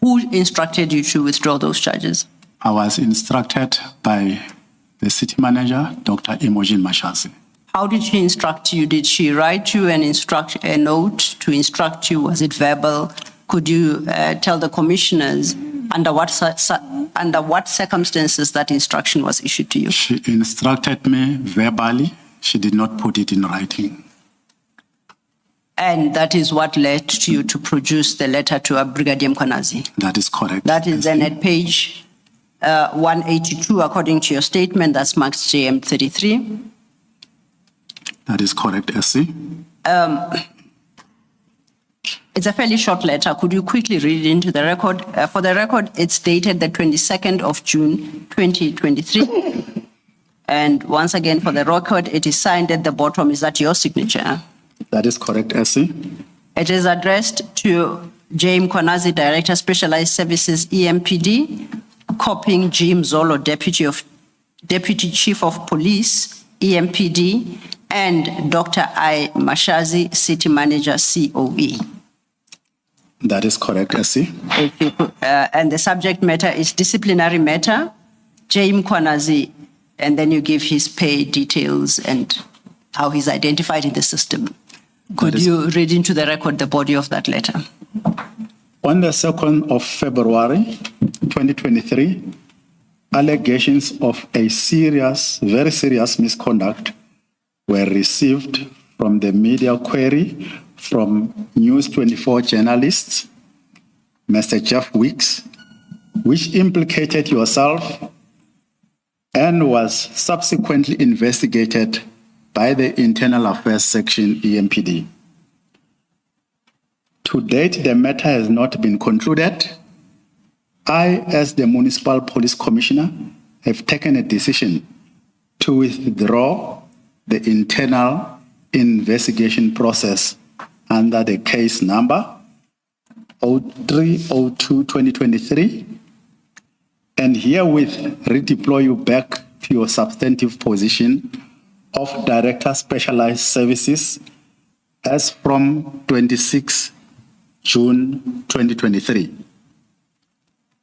Who instructed you to withdraw those charges? I was instructed by the city manager, Dr. Imogen Mashazi. How did she instruct you? Did she write you a note to instruct you? Was it verbal? Could you tell the commissioners under what circumstances that instruction was issued to you? She instructed me verbally. She did not put it in writing. And that is what led to you to produce the letter to Brigadier Mkhwanazi? That is correct. That is then at page 182, according to your statement, that's marked JM 33. That is correct, SC. It's a fairly short letter. Could you quickly read it into the record? For the record, it's dated the 22nd of June, 2023. And once again, for the record, it is signed at the bottom. Is that your signature? That is correct, SC. It is addressed to J. Mkhwanazi, Director, Specialized Services, EMPD, copying Jim Zolo, Deputy Chief of Police, EMPD, and Dr. I. Mashazi, City Manager, COE. That is correct, SC. And the subject matter is disciplinary matter, J. Mkhwanazi, and then you give his pay details and how he's identified in the system. Could you read into the record the body of that letter? On the 2nd of February, 2023, allegations of a very serious misconduct were received from the media query from News 24 journalists, Mr. Jeff Weeks, which implicated yourself and was subsequently investigated by the Internal Affairs Section, EMPD. To date, the matter has not been concluded. I, as the Municipal Police Commissioner, have taken a decision to withdraw the internal investigation process under the case number 0302-2023 and herewith redeploy you back to your substantive position of Director Specialized Services as from 26 June 2023.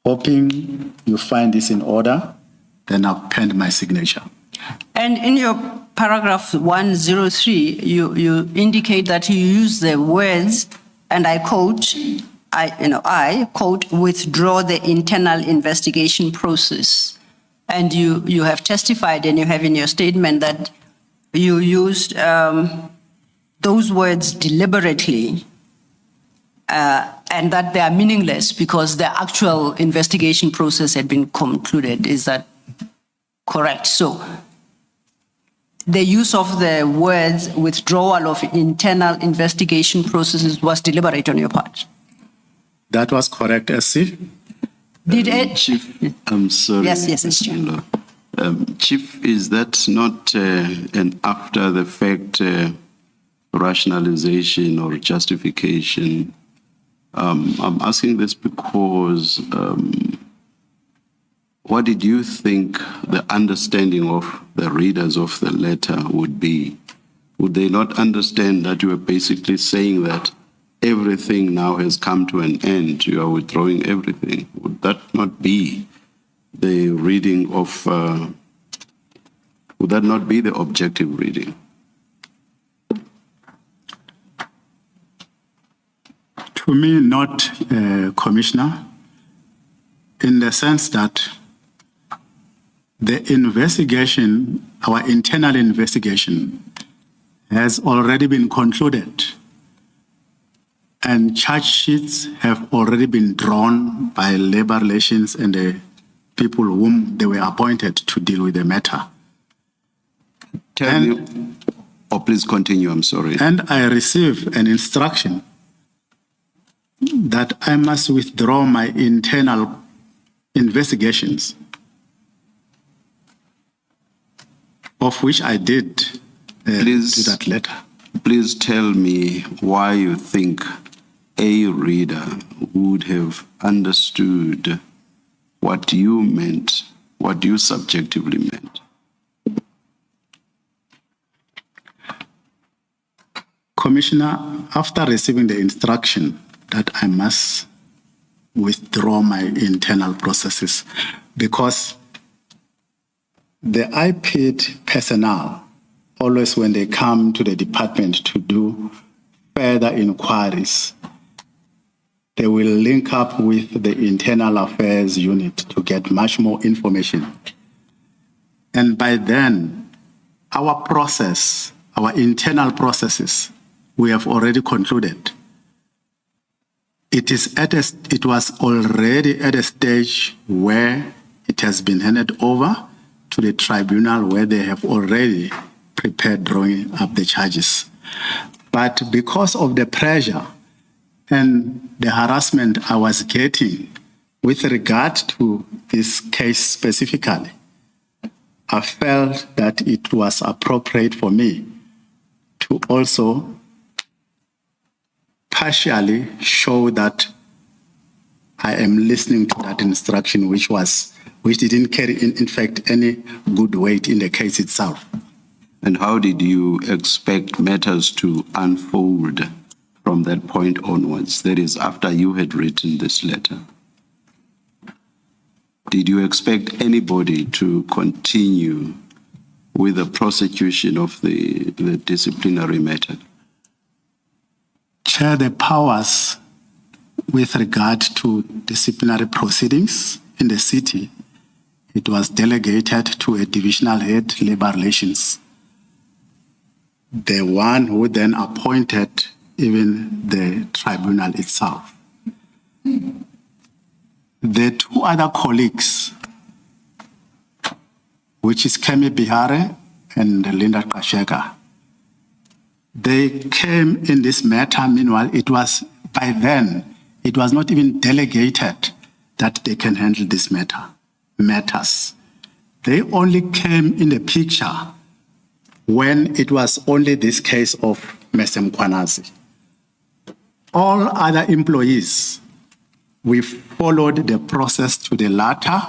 Hoping you find this in order, then I've penned my signature. And in your paragraph 103, you indicate that you use the words, and I quote, I quote, withdraw the internal investigation process. And you have testified and you have in your statement that you used those words deliberately and that they are meaningless because the actual investigation process had been concluded. Is that correct? So the use of the words withdrawal of internal investigation processes was deliberate on your part? That was correct, SC. Did it? Chief, I'm sorry. Yes, Chair. Chief, is that not an after the fact rationalization or justification? I'm asking this because what did you think the understanding of the readers of the letter would be? Would they not understand that you were basically saying that everything now has come to an end, you are withdrawing everything? Would that not be the reading of, would that not be the objective reading? To me, not, Commissioner, in the sense that the investigation, our internal investigation, has already been concluded, and charge sheets have already been drawn by labor relations and the people whom they were appointed to deal with the matter. Please continue, I'm sorry. And I received an instruction that I must withdraw my internal investigations. of which I did Please. to that letter. Please tell me why you think a reader would have understood what you meant, what you subjectively meant. Commissioner, after receiving the instruction that I must withdraw my internal processes because the IPID personnel, always when they come to the department to do further inquiries, they will link up with the internal affairs unit to get much more information. And by then, our process, our internal processes, we have already concluded. It was already at a stage where it has been handed over to the tribunal where they have already prepared drawing up the charges. But because of the pressure and the harassment I was getting with regard to this case specifically, I felt that it was appropriate for me to also partially show that I am listening to that instruction, which didn't carry, in fact, any good weight in the case itself. And how did you expect matters to unfold from that point onwards? That is, after you had written this letter. Did you expect anybody to continue with the prosecution of the disciplinary matter? Chair, the powers with regard to disciplinary proceedings in the city, it was delegated to a divisional head, labor relations. The one who then appointed even the tribunal itself. The two other colleagues, which is Kemi Bihare and Linda Kasheka, they came in this matter. Meanwhile, by then, it was not even delegated that they can handle this matters. They only came in the picture when it was only this case of Mr. Mkhwanazi. All other employees, we followed the process to the latter,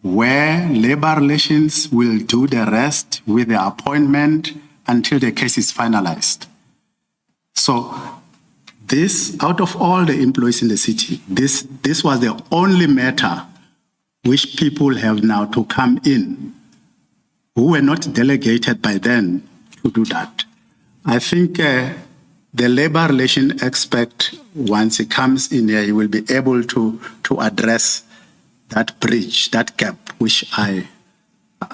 where labor relations will do the rest with the appointment until the case is finalized. So this, out of all the employees in the city, this was the only matter which people have now to come in who were not delegated by then to do that. I think the labor relation expert, once he comes in here, he will be able to address that bridge, that gap, which I'm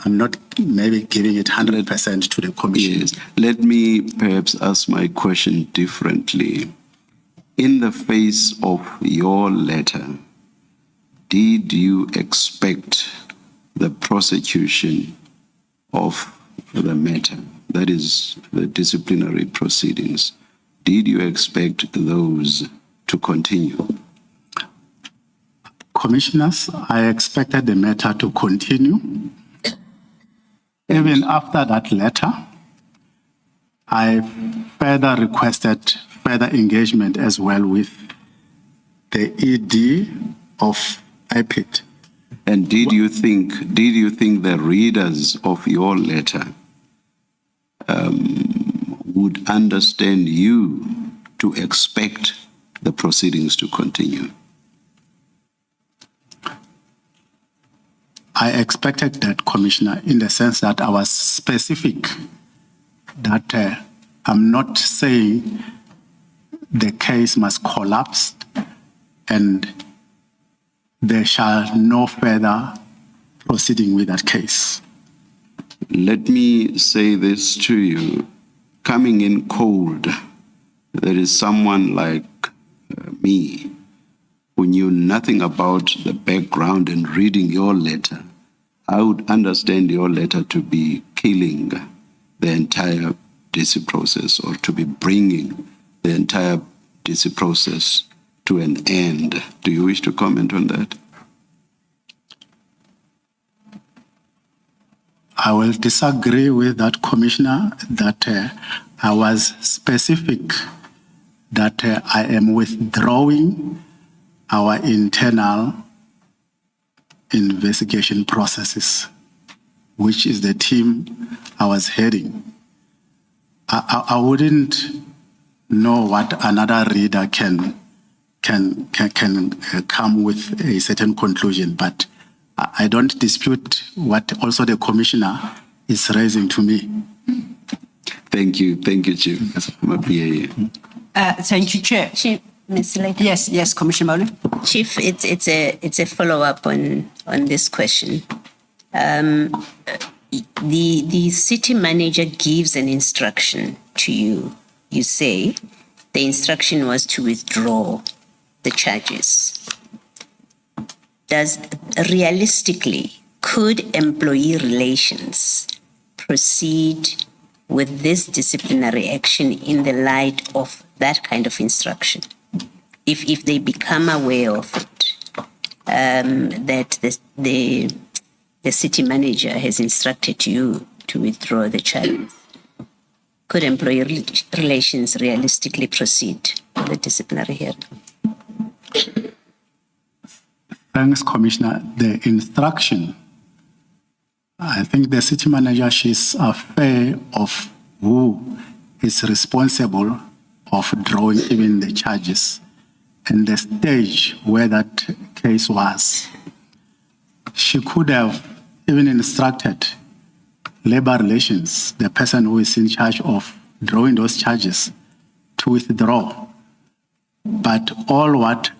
not maybe giving it 100% to the commission. Yes. Let me perhaps ask my question differently. In the face of your letter, did you expect the prosecution of the matter, that is, the disciplinary proceedings? Did you expect those to continue? Commissioners, I expected the matter to continue. Even after that letter, I further requested further engagement as well with the ED of IPID. And did you think the readers of your letter would understand you to expect the proceedings to continue? I expected that, Commissioner, in the sense that I was specific, that I'm not saying the case must collapse and there shall no further proceeding with that case. Let me say this to you. Coming in cold, there is someone like me who knew nothing about the background, and reading your letter, I would understand your letter to be killing the entire DC process, or to be bringing the entire DC process to an end. Do you wish to comment on that? I will disagree with that, Commissioner, that I was specific that I am withdrawing our internal investigation processes, which is the team I was heading. I wouldn't know what another reader can come with a certain conclusion, but I don't dispute what also the Commissioner is raising to me. Thank you, Chief Mapiyeye. Thank you, Chair. Chief, Ms. Slater. Yes, Commissioner Maule. Chief, it's a follow-up on this question. The city manager gives an instruction to you. You say the instruction was to withdraw the charges. Could employee relations proceed with this disciplinary action in the light of that kind of instruction? If they become aware of it, that the city manager has instructed you to withdraw the charges, could employee relations realistically proceed with the disciplinary hearing? Thanks, Commissioner. The instruction, I think the city manager, she's aware of who is responsible of drawing even the charges and the stage where that case was. She could have even instructed labor relations, the person who is in charge of drawing those charges, to withdraw. But all what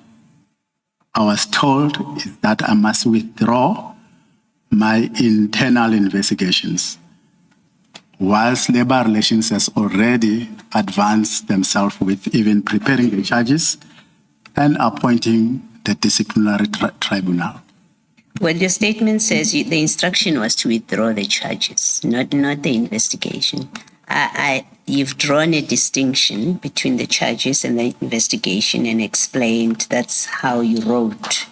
I was told is that I must withdraw my internal investigations, whilst labor relations has already advanced themselves with even preparing the charges and appointing the disciplinary tribunal. Well, your statement says the instruction was to withdraw the charges, not the investigation. You've drawn a distinction between the charges and the investigation and explained that's how you wrote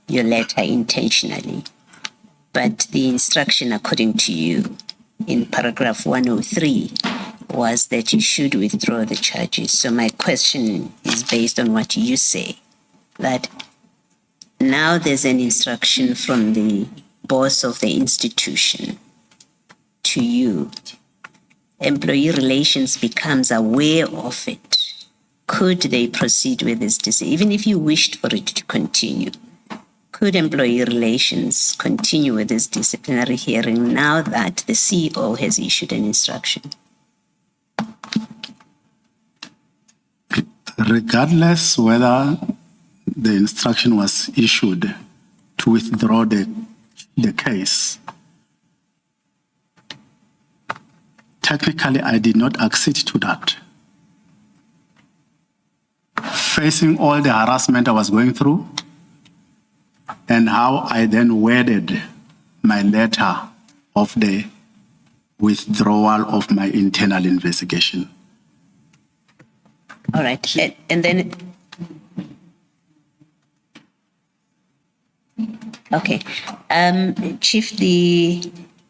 your letter intentionally. But the instruction, according to you, in paragraph 103, was that you should withdraw the charges. So my question is based on what you say, that now there's an instruction from the boss of the institution to you. Employee relations becomes aware of it. Could they proceed with this decision? Even if you wished for it to continue, could employee relations continue with this disciplinary hearing now that the CEO has issued an instruction? Regardless whether the instruction was issued to withdraw the case, technically I did not accede to that. Facing all the harassment I was going through and how I then worded my letter of the withdrawal of my internal investigation. All right. And then, okay. Chief,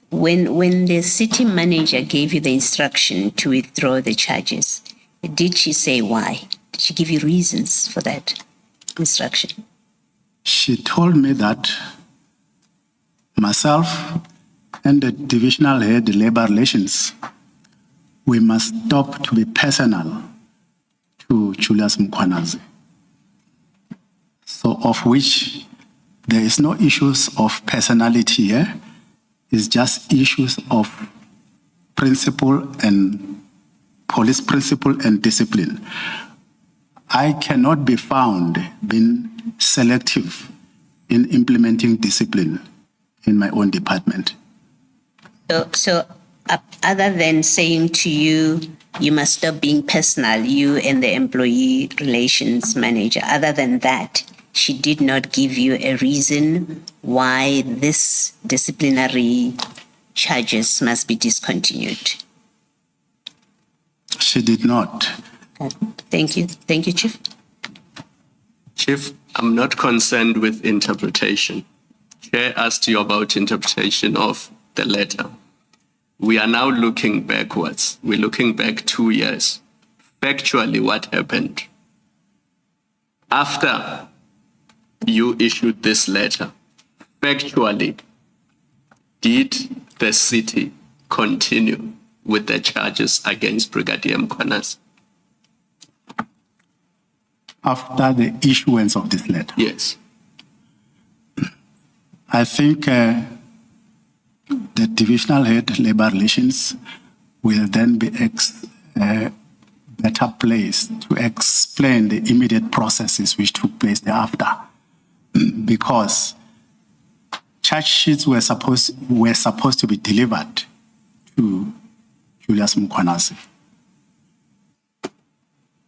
when the city manager gave you the instruction to withdraw the charges, did she say why? Did she give you reasons for that instruction? She told me that myself and the divisional head, labor relations, we must stop to be personal to Julius Mkhwanazi. So of which there is no issues of personality here. It's just issues of principle and police principle and discipline. I cannot be found being selective in implementing discipline in my own department. So other than saying to you, you must stop being personal, you and the employee relations manager, other than that, she did not give you a reason why this disciplinary charges must be discontinued? She did not. Thank you. Thank you, Chief. Chief, I'm not concerned with interpretation. Chair asked you about interpretation of the letter. We are now looking backwards. We're looking back 2 years. Factually, what happened? After you issued this letter, factually, did the city continue with the charges against Brigadier Mkhwanazi? After the issuance of this letter, Yes. I think the divisional head labor relations will then be better placed to explain the immediate processes which took place thereafter, because charge sheets were supposed to be delivered to Julius Mkhwanazi.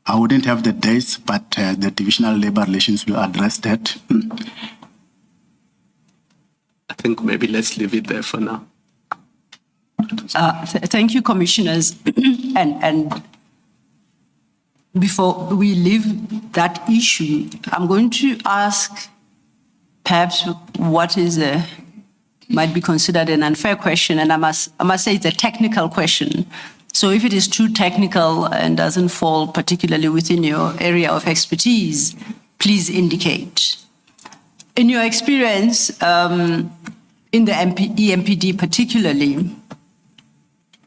I wouldn't have the dates, but the divisional labor relations will address that. I think maybe let's leave it there for now. Thank you, commissioners. and before we leave that issue, I'm going to ask perhaps what is might be considered an unfair question, and I must say it's a technical question. So if it is too technical and doesn't fall particularly within your area of expertise, please indicate. In your experience, in the EMPD particularly,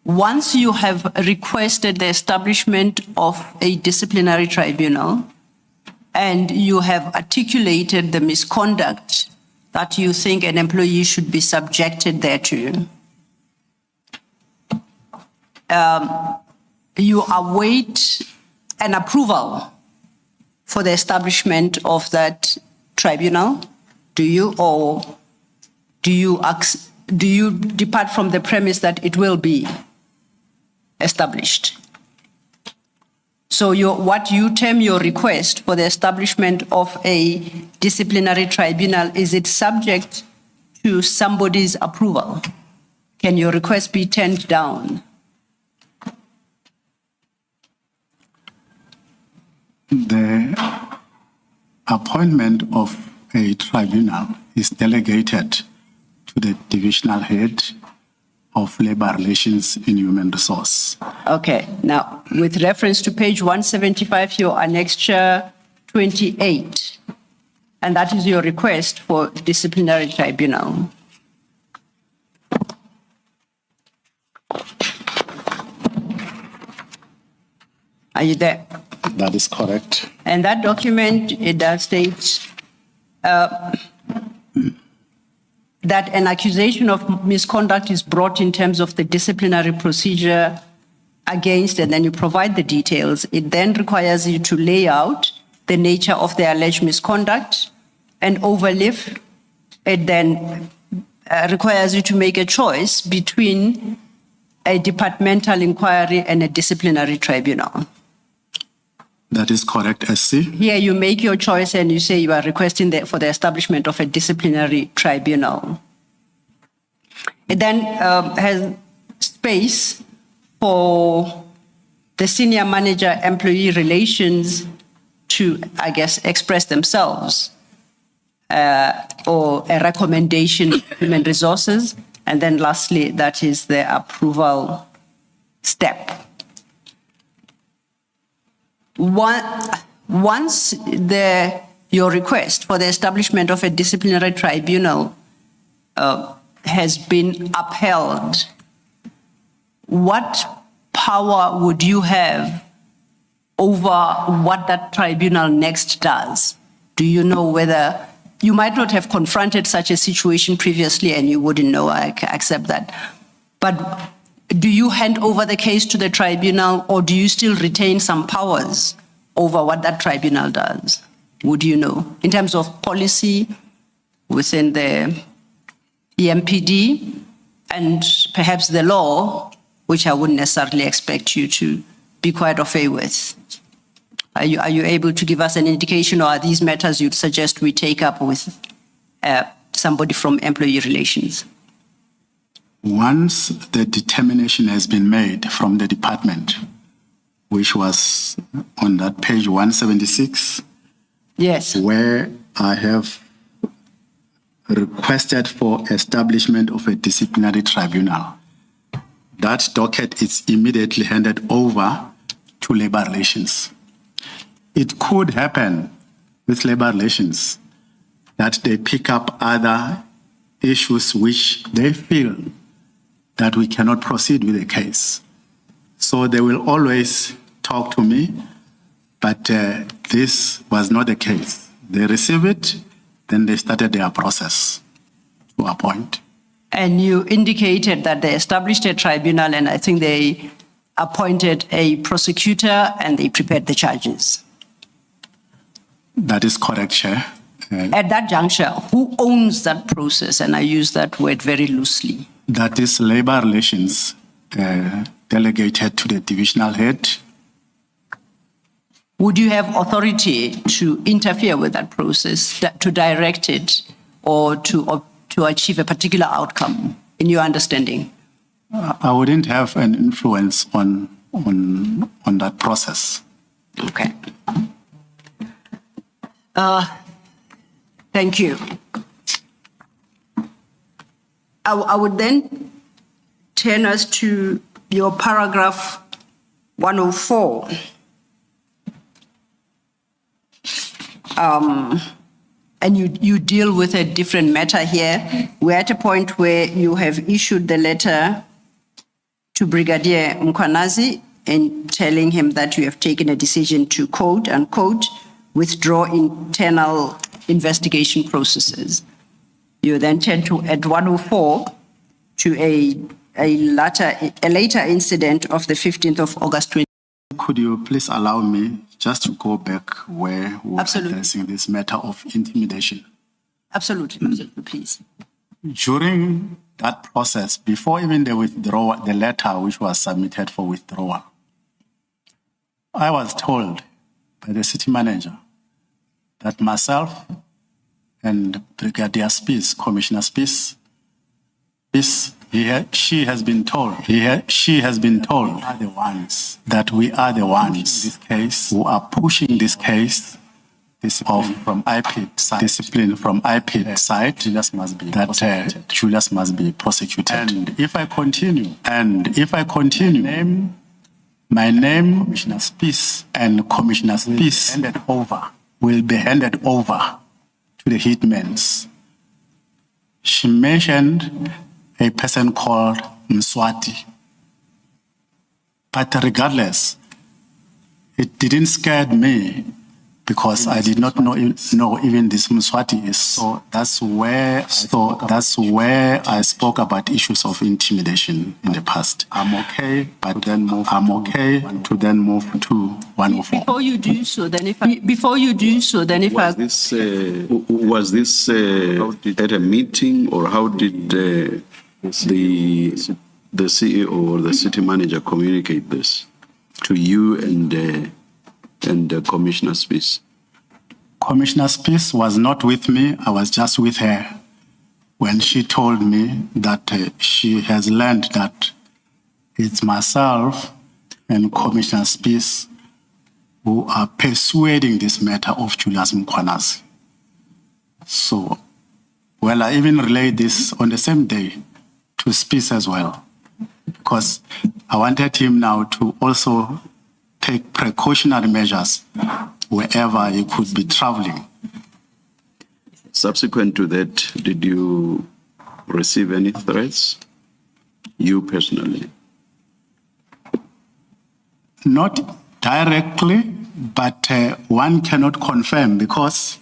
once you have requested the establishment of a disciplinary tribunal and you have articulated the misconduct that you think an employee should be subjected thereto, you await an approval for the establishment of that tribunal, do you, or do you depart from the premise that it will be established? So what you term your request for the establishment of a disciplinary tribunal, is it subject to somebody's approval? Can your request be turned down? The appointment of a tribunal is delegated to the divisional head of labor relations in human resource. Okay, now with reference to page 175, your annexure 28, and that is your request for disciplinary tribunal. Are you there? That is correct. And that document, it does state that an accusation of misconduct is brought in terms of the disciplinary procedure against, and then you provide the details. It then requires you to lay out the nature of the alleged misconduct and overlift. It then requires you to make a choice between a departmental inquiry and a disciplinary tribunal. That is correct, SC. Here you make your choice and you say you are requesting for the establishment of a disciplinary tribunal. It then has space for the senior manager employee relations to, I guess, express themselves or a recommendation to human resources. And then lastly, that is the approval step. Once your request for the establishment of a disciplinary tribunal has been upheld, what power would you have over what that tribunal next does? Do you know whether you might not have confronted such a situation previously and you wouldn't know? I accept that. But do you hand over the case to the tribunal, or do you still retain some powers over what that tribunal does? Would you know? In terms of policy within the EMPD and perhaps the law, which I wouldn't necessarily expect you to be quite au fait with. Are you able to give us an indication, or are these matters you'd suggest we take up with somebody from employee relations? Once the determination has been made from the department, which was on that page 176, yes, where I have requested for establishment of a disciplinary tribunal, that docket is immediately handed over to labor relations. It could happen with labor relations that they pick up other issues which they feel that we cannot proceed with the case. So they will always talk to me, but this was not the case. They received it, then they started their process to appoint. And you indicated that they established a tribunal, and I think they appointed a prosecutor and they prepared the charges. That is correct, Chair. At that juncture, who owns that process? And I use that word very loosely. That is labor relations delegated to the divisional head. Would you have authority to interfere with that process, to direct it, or to achieve a particular outcome, in your understanding? I wouldn't have an influence on that process. Okay. Thank you. I would then turn us to your paragraph 104. And you deal with a different matter here. We're at a point where you have issued the letter to Brigadier Mkhwanazi and telling him that you have taken a decision to, quote unquote, withdraw internal investigation processes. You then turn to at 104 to a later incident of the 15th of August 20. Could you please allow me just to go back where we were Absolutely. addressing this matter of intimidation? Absolutely, absolutely, please. During that process, before even the withdrawal, the letter which was submitted for withdrawal, I was told by the city manager that myself and Brigadier Spies, Commissioner Spies, she has been told we are the ones this case who are pushing this case from IPID side, discipline from IPID side, Julius must be prosecuted. Julius must be prosecuted. And if I continue, my name, Commissioner Spies, and Commissioner Spies will be handed over to the hitmans. She mentioned a person called Mswati. But regardless, it didn't scare me because I did not know even this Mswati is. So that's where I spoke about issues of intimidation in the past. I'm okay, but then move to 104. Before you do so, then if Was this at a meeting, or how did the CEO or the city manager communicate this to you and Commissioner Spies? Commissioner Spies was not with me. I was just with her when she told me that she has learned that it's myself and Commissioner Spies who are persuading this matter of Julius Mkhwanazi. So, well, I even relayed this on the same day to Spies as well, because I wanted him now to also take precautionary measures wherever he could be traveling. Subsequent to that, did you receive any threats, you personally? Not directly, but one cannot confirm because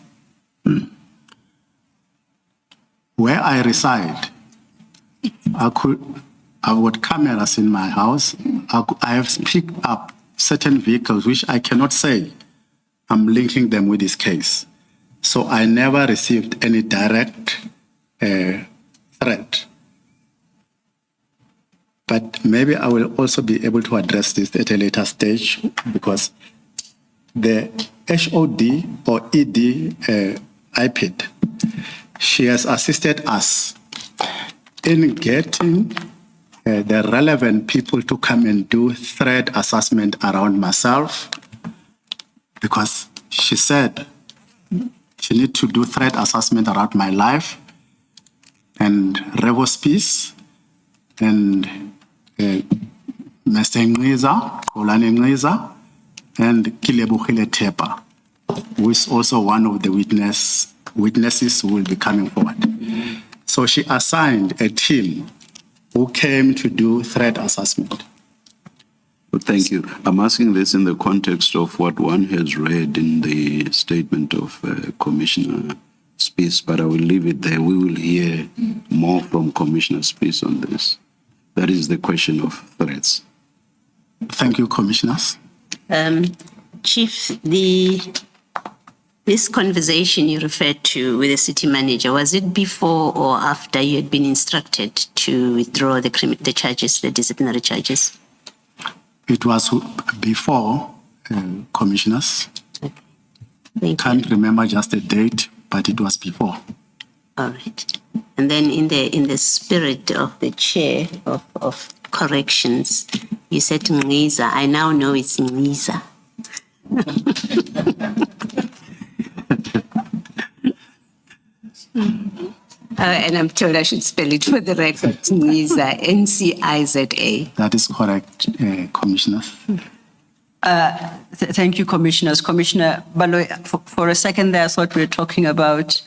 where I reside, I've got cameras in my house. I have picked up certain vehicles which I cannot say I'm linking them with this case. So I never received any direct threat. But maybe I will also be able to address this at a later stage, because the HOD or ED IPID, she has assisted us in getting the relevant people to come and do threat assessment around myself, because she said she need to do threat assessment around my life and Revo Spies and Mr. Ngiza, Olane Ngiza, and Kilebukhile Tepa, who is also one of the witnesses who will be coming forward. So she assigned a team who came to do threat assessment. Well, thank you. I'm asking this in the context of what one has read in the statement of Commissioner Spies, but I will leave it there. We will hear more from Commissioner Spies on this. That is the question of threats. Thank you, commissioners. Chief, this conversation you referred to with the city manager, was it before or after you had been instructed to withdraw the charges, the disciplinary charges? It was before, commissioners. Thank you. Can't remember just the date, but it was before. All right. And then in the spirit of the chair of corrections, you said Ngiza. I now know it's Ngiza. And I'm told I should spell it for the record. Ngiza, N-C-I-Z-A. That is correct, commissioners. Thank you, commissioners. Commissioner Baloy, for a second there, I thought we were talking about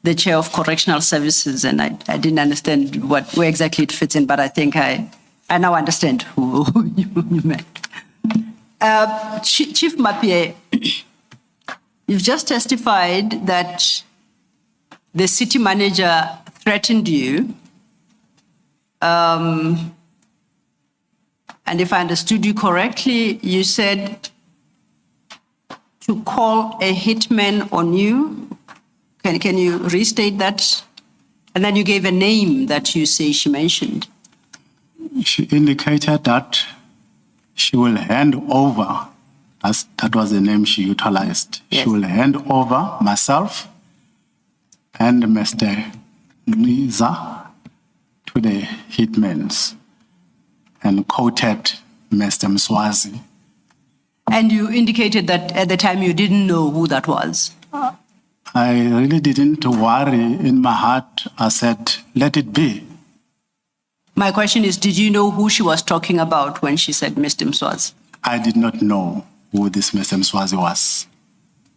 the chair of correctional services, and I didn't understand where exactly it fits in, but I think I now understand who you meant. Chief Mapiyeye, you've just testified that the city manager threatened you, and if I understood you correctly, you said to call a hitman on you. Can you restate that? And then you gave a name that you say she mentioned. She indicated that she will hand over, as that was the name she utilized. Yes. She will hand over myself and Mr. Ngiza to the hitmans, and quoted Mr. Mkhwanazi. And you indicated that at the time you didn't know who that was. I really didn't worry. In my heart, I said, let it be. My question is, did you know who she was talking about when she said Mr. Mkhwanazi? I did not know who this Mr. Mkhwanazi was.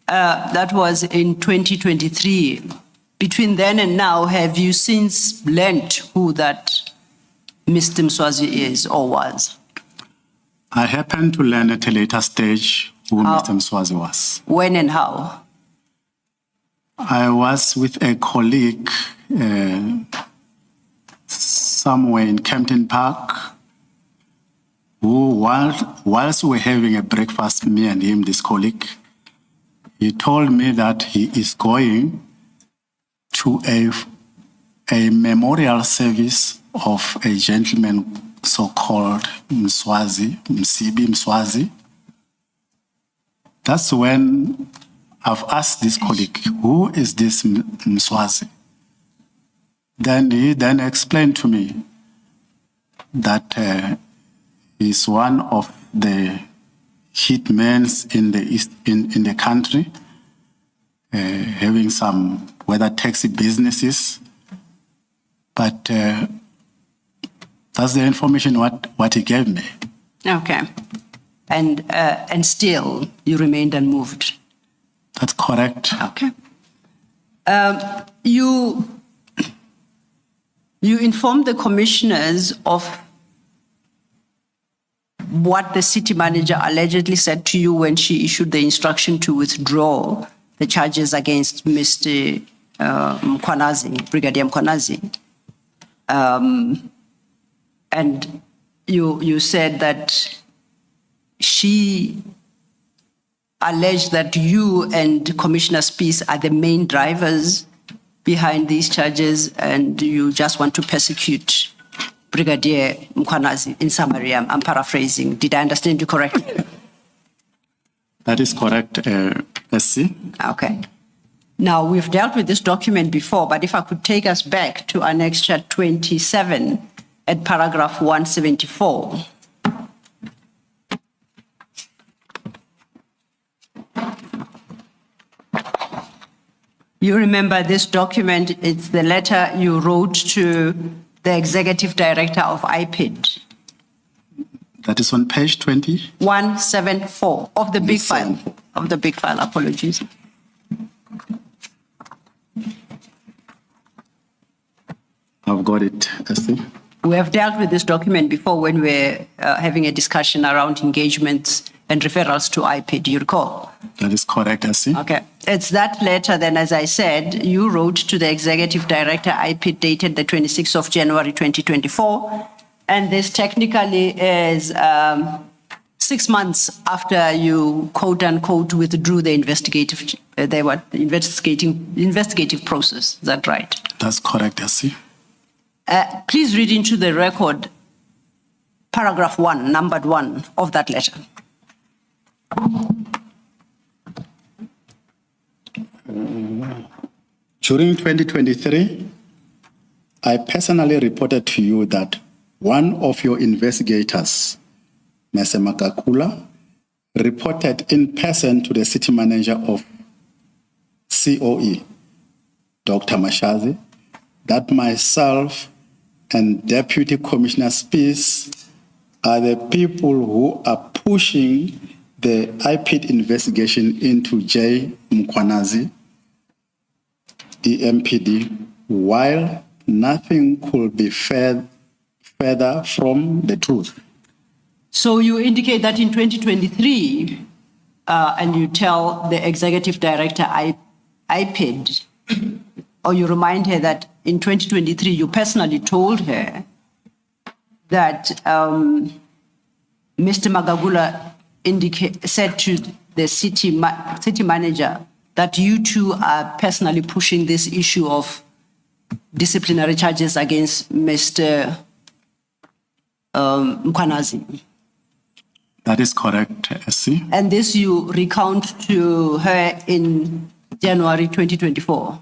That was in 2023. Between then and now, have you since learnt who that Mr. Mkhwanazi is or was? I happened to learn at a later stage who Mr. Mkhwanazi was. When and how? I was with a colleague somewhere in Kempton Park, who, whilst we were having a breakfast, me and him, this colleague, he told me that he is going to a memorial service of a gentleman so-called Mkhwanazi, Msibi Mkhwanazi. That's when I've asked this colleague, who is this Mkhwanazi? Then he explained to me that he's one of the hitmen in the country, having some whether taxi businesses, but that's the information what he gave me. Okay. And still you remained unmoved. That's correct. Okay. You informed the commissioners of what the city manager allegedly said to you when she issued the instruction to withdraw the charges against Mr. Mkhwanazi, Brigadier Mkhwanazi. And you said that she alleged that you and Commissioner Spies are the main drivers behind these charges, and you just want to persecute Brigadier Mkhwanazi. In summary, I'm paraphrasing. Did I understand you correctly? That is correct, SC. Okay. Now, we've dealt with this document before, but if I could take us back to Annexure 27 at paragraph 174. You remember this document, it's the letter you wrote to the executive director of EMPD, That is on page 20. 174 of the big file. 174. Of the big file, apologies. I've got it, Essie. We have dealt with this document before when we were having a discussion around engagements and referrals to IPID, you recall? That is correct, Essie. Okay. It's that letter then, as I said, you wrote to the Executive Director, IPID, dated the 26th of January, 2024. And this technically is 6 months after you, quote unquote, withdrew the investigative process. Is that right? That's correct, Essie. Please read into the record paragraph 1, numbered 1 of that letter. During 2023, I personally reported to you that one of your investigators, Mr. Makakula, reported in person to the city manager of COE, Dr. Mkhwanazi, that myself and Deputy Commissioner Spies are the people who are pushing the IPID investigation into J. Mkhwanazi, EMPD, while nothing could be further from the truth. So you indicate that in 2023, and you tell the executive director, IPID, or you remind her that in 2023, you personally told her that Mr. Magagula said to the city manager that you two are personally pushing this issue of disciplinary charges against Mr. Mkhwanazi. That is correct, Essie. And this you recount to her in January 2024.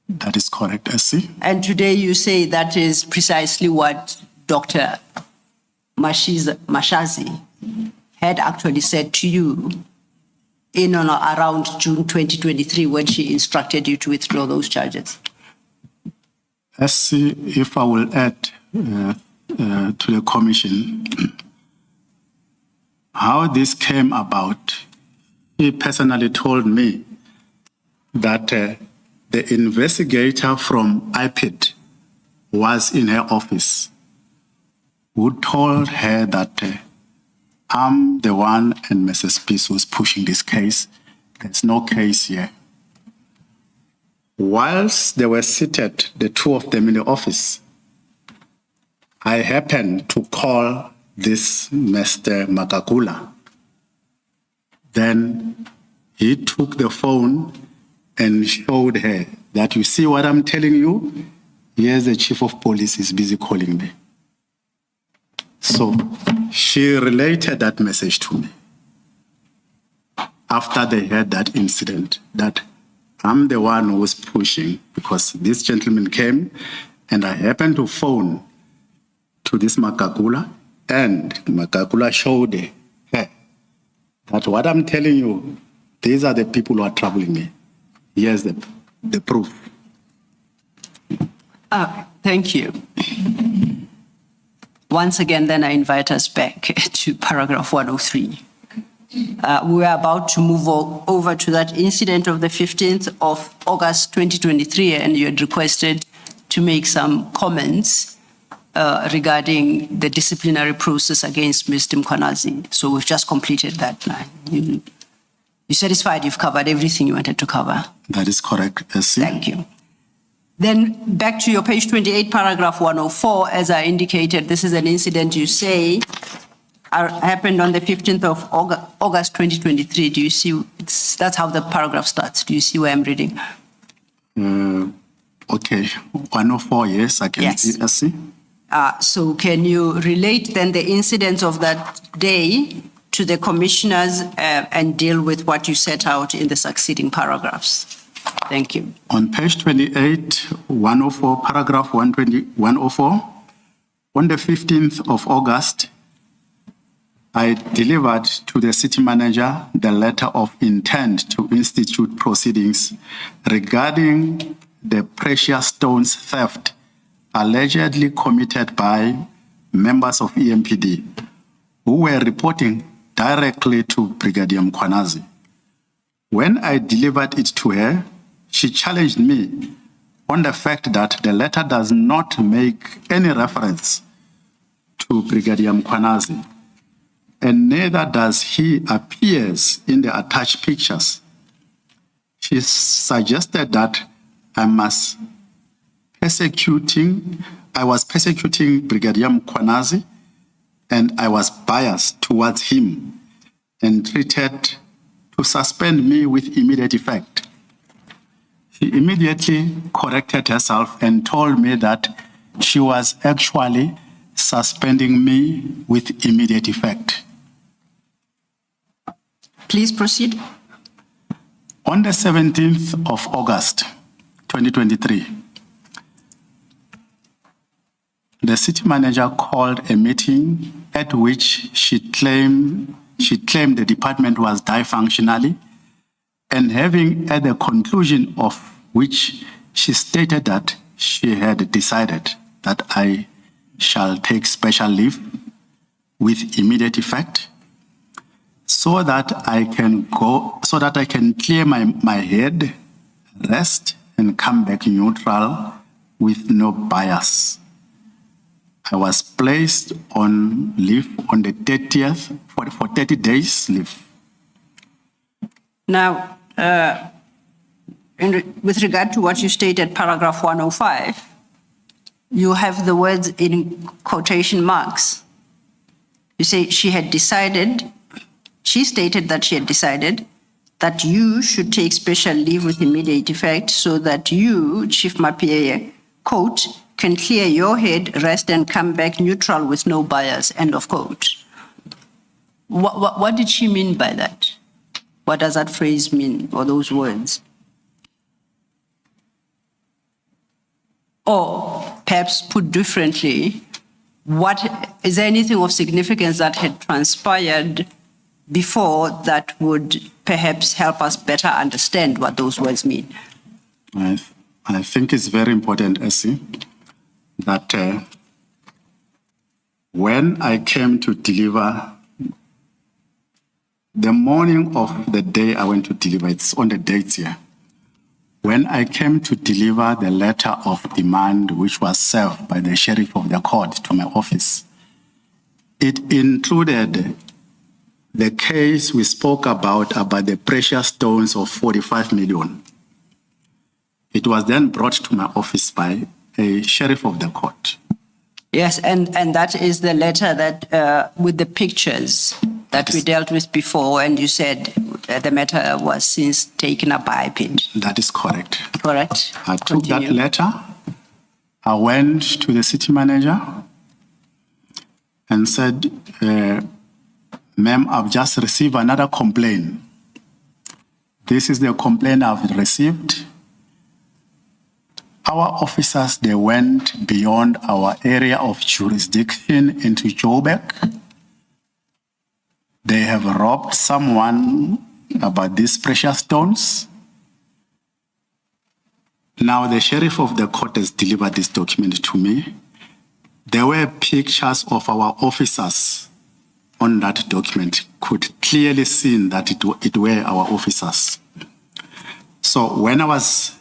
That is correct, Essie. And today you say that is precisely what Dr. Mkhwanazi had actually said to you in or around June 2023 when she instructed you to withdraw those charges. Essie, if I will add to the commission, how this came about, he personally told me that the investigator from IPID was in her office, who told her that I'm the one and Mrs. Peace who's pushing this case. There's no case here. Whilst they were seated, the two of them in the office, I happened to call this Mr. Makakula. Then he took the phone and showed her that, you see what I'm telling you? Here's the chief of police is busy calling me. So she related that message to me after they had that incident, that I'm the one who was pushing, because this gentleman came and I happened to phone to this Makakula, and Makakula showed her that what I'm telling you, these are the people who are troubling me. Here's the proof. Thank you. Once again, then I invite us back to paragraph 103. We are about to move over to that incident of the 15th of August 2023, and you had requested to make some comments regarding the disciplinary process against Mr. Mkhwanazi. So we've just completed that line. You satisfied you've covered everything you wanted to cover? That is correct, Essie. Thank you. Then back to your page 28, paragraph 104, as I indicated, this is an incident you say happened on the 15th of August 2023. Do you see, that's how the paragraph starts. Do you see where I'm reading? Okay, 104, yes, I can see, Essie. So can you relate then the incidents of that day to the commissioners and deal with what you set out in the succeeding paragraphs? Thank you. On page 28, 104, paragraph 104, on the 15th of August, I delivered to the city manager the letter of intent to institute proceedings regarding the precious stones theft allegedly committed by members of EMPD, who were reporting directly to Brigadier Mkhwanazi. When I delivered it to her, she challenged me on the fact that the letter does not make any reference to Brigadier Mkhwanazi, and neither does he appears in the attached pictures. She suggested that I was persecuting Brigadier Mkhwanazi, and I was biased towards him and threatened to suspend me with immediate effect. She immediately corrected herself and told me that she was actually suspending me with immediate effect. Please proceed. On the 17th of August, 2023, the city manager called a meeting at which she claimed the department was dysfunctional, and having at the conclusion of which she stated that she had decided that I shall take special leave with immediate effect so that I can clear my head, rest, and come back neutral with no bias. I was placed on leave on the 30th for 30 days leave. Now, with regard to what you stated, paragraph 105, you have the words in quotation marks. You say she stated that she had decided that you should take special leave with immediate effect so that you, Chief Mapiyeye, quote, can clear your head, rest, and come back neutral with no bias, end of quote. What did she mean by that? What does that phrase mean, or those words? Or perhaps put differently, is there anything of significance that had transpired before that would perhaps help us better understand what those words mean? I think it's very important, Essie, that when I came to deliver, the morning of the day I went to deliver, it's on the dates here, when I came to deliver the letter of demand which was served by the sheriff of the court to my office, it included the case we spoke about the precious stones of 45 million. It was then brought to my office by a sheriff of the court. Yes, and that is the letter that with the pictures that we dealt with before, and you said the matter was since taken up by IPID. That is correct. Correct. I took that letter, I went to the city manager and said, ma'am, I've just received another complaint. This is the complaint I've received. Our officers, they went beyond our area of jurisdiction into Joburg. They have robbed someone about these precious stones. Now the sheriff of the court has delivered this document to me. There were pictures of our officers on that document, could clearly see that it were our officers. So when I was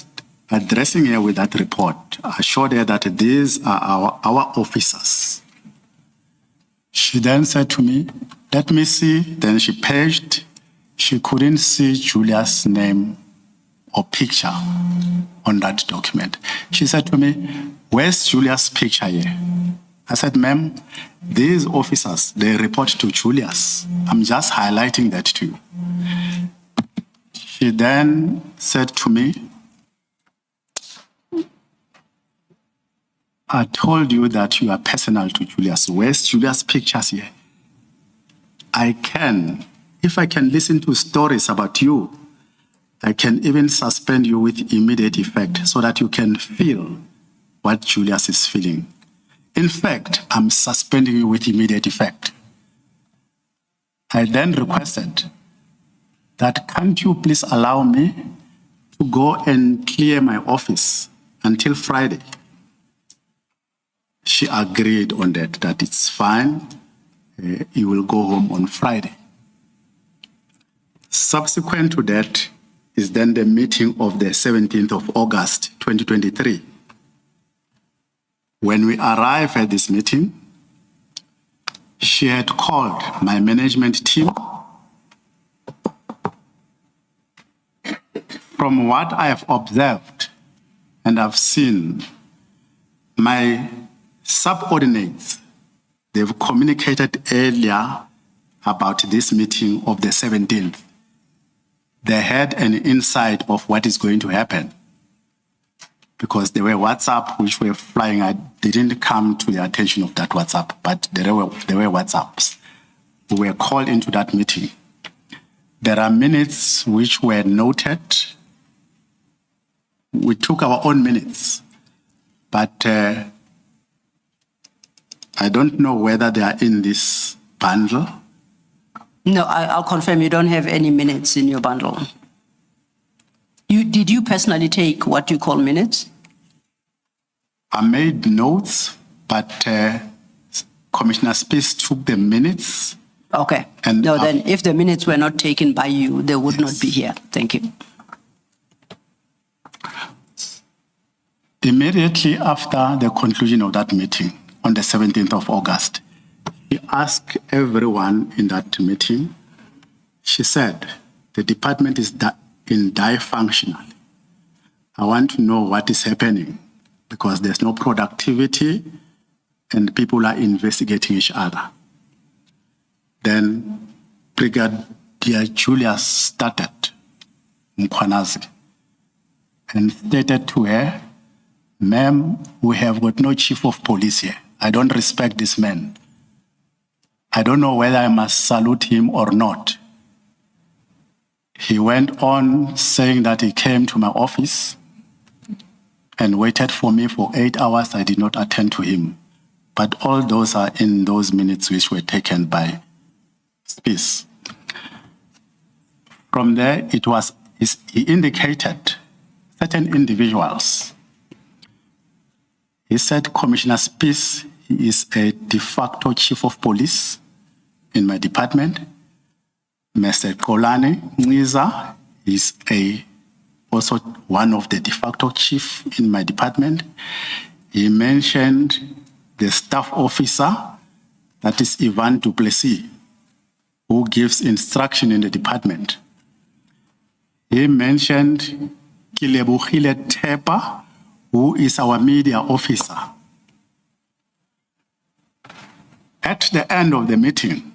addressing her with that report, I showed her that these are our officers. She then said to me, let me see. Then she paged. She couldn't see Julia's name or picture on that document. She said to me, where's Julia's picture here? I said, ma'am, these officers, they report to Julius. I'm just highlighting that to you. She then said to me, I told you that you are personal to Julius. Where's Julius' pictures here? If I can listen to stories about you, I can even suspend you with immediate effect so that you can feel what Julius is feeling. In fact, I'm suspending you with immediate effect. I then requested that, can't you please allow me to go and clear my office until Friday? She agreed on that it's fine. he will go home on Friday. Subsequent to that is then the meeting of the 17th of August, 2023. When we arrived at this meeting, she had called my management team. From what I have observed and I've seen, my subordinates, they've communicated earlier about this meeting of the 17th. They had an insight of what is going to happen because there were WhatsApp which were flying. I didn't come to the attention of that WhatsApp, but there were WhatsApps. We were called into that meeting. There are minutes which were noted. We took our own minutes, but I don't know whether they are in this bundle. No, I'll confirm you don't have any minutes in your bundle. Did you personally take what you call minutes? I made notes, but Commissioner Spies took the minutes. Okay. And no, then if the minutes were not taken by you, they would not be here. Thank you. Immediately after the conclusion of that meeting on the 17th of August, she asked everyone in that meeting, she said, the department is dysfunctional. I want to know what is happening because there's no productivity and people are investigating each other. Then Brigadier Julius started, Mkhwanazi, and stated to her, ma'am, we have got no chief of police here. I don't respect this man. I don't know whether I must salute him or not. He went on saying that he came to my office and waited for me for 8 hours. I did not attend to him. But all those are in those minutes which were taken by Spies. From there, he indicated certain individuals. He said, Commissioner Spies is a de facto chief of police in my department. Mr. Jabulani is also one of the de facto chief in my department. He mentioned the staff officer, that is Ivan Duplessis, who gives instruction in the department. He mentioned Kilebuhile Tepa, who is our media officer. At the end of the meeting,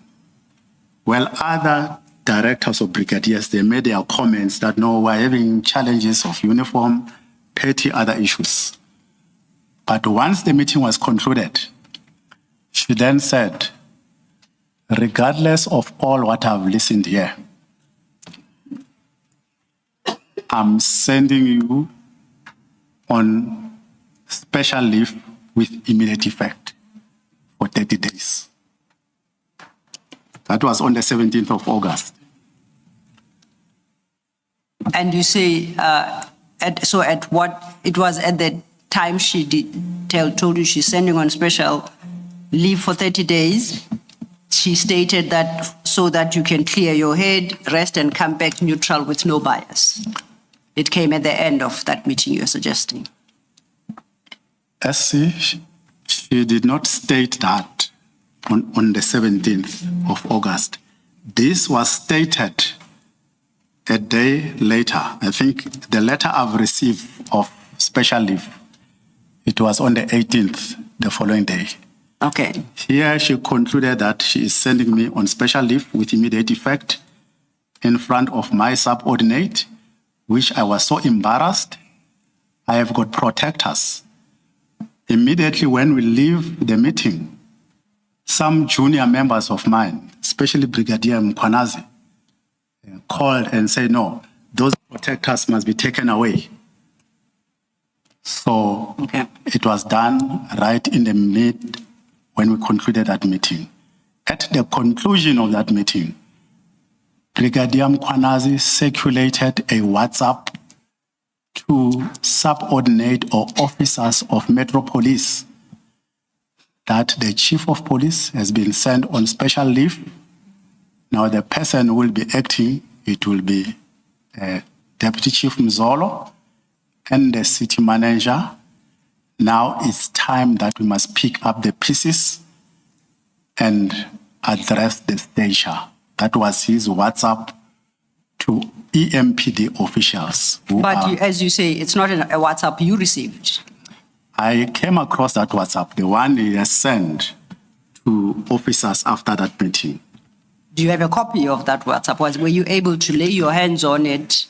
while other directors or brigadiers, they made their comments that no, we're having challenges of uniform, petty other issues. But once the meeting was concluded, she then said, regardless of all what I've listened here, I'm sending you on special leave with immediate effect for 30 days. That was on the 17th of August. And you say, at what, it was at the time she told you she's sending on special leave for 30 days, she stated that so that you can clear your head, rest and come back neutral with no bias. It came at the end of that meeting you're suggesting. She did not state that on the 17th of August. This was stated a day later. I think the letter I've received of special leave, it was on the 18th, the following day. Okay. Here she concluded that she is sending me on special leave with immediate effect in front of my subordinate, which I was so embarrassed. I have got protectors. Immediately when we leave the meeting, some junior members of mine, especially Brigadier Mkhwanazi, called and said, no, those protectors must be taken away. So It was done right in the mid when we concluded that meeting. At the conclusion of that meeting, Brigadier Mkhwanazi circulated a WhatsApp to subordinate or officers of Metro Police that the chief of police has been sent on special leave. Now the person who will be acting, it will be Deputy Chief Mzolo and the city manager. Now it's time that we must pick up the pieces and address the danger. That was his WhatsApp to EMPD officials. But as you say, it's not a WhatsApp you received. I came across that WhatsApp, the one he has sent to officers after that meeting. Do you have a copy of that WhatsApp? Were you able to lay your hands on it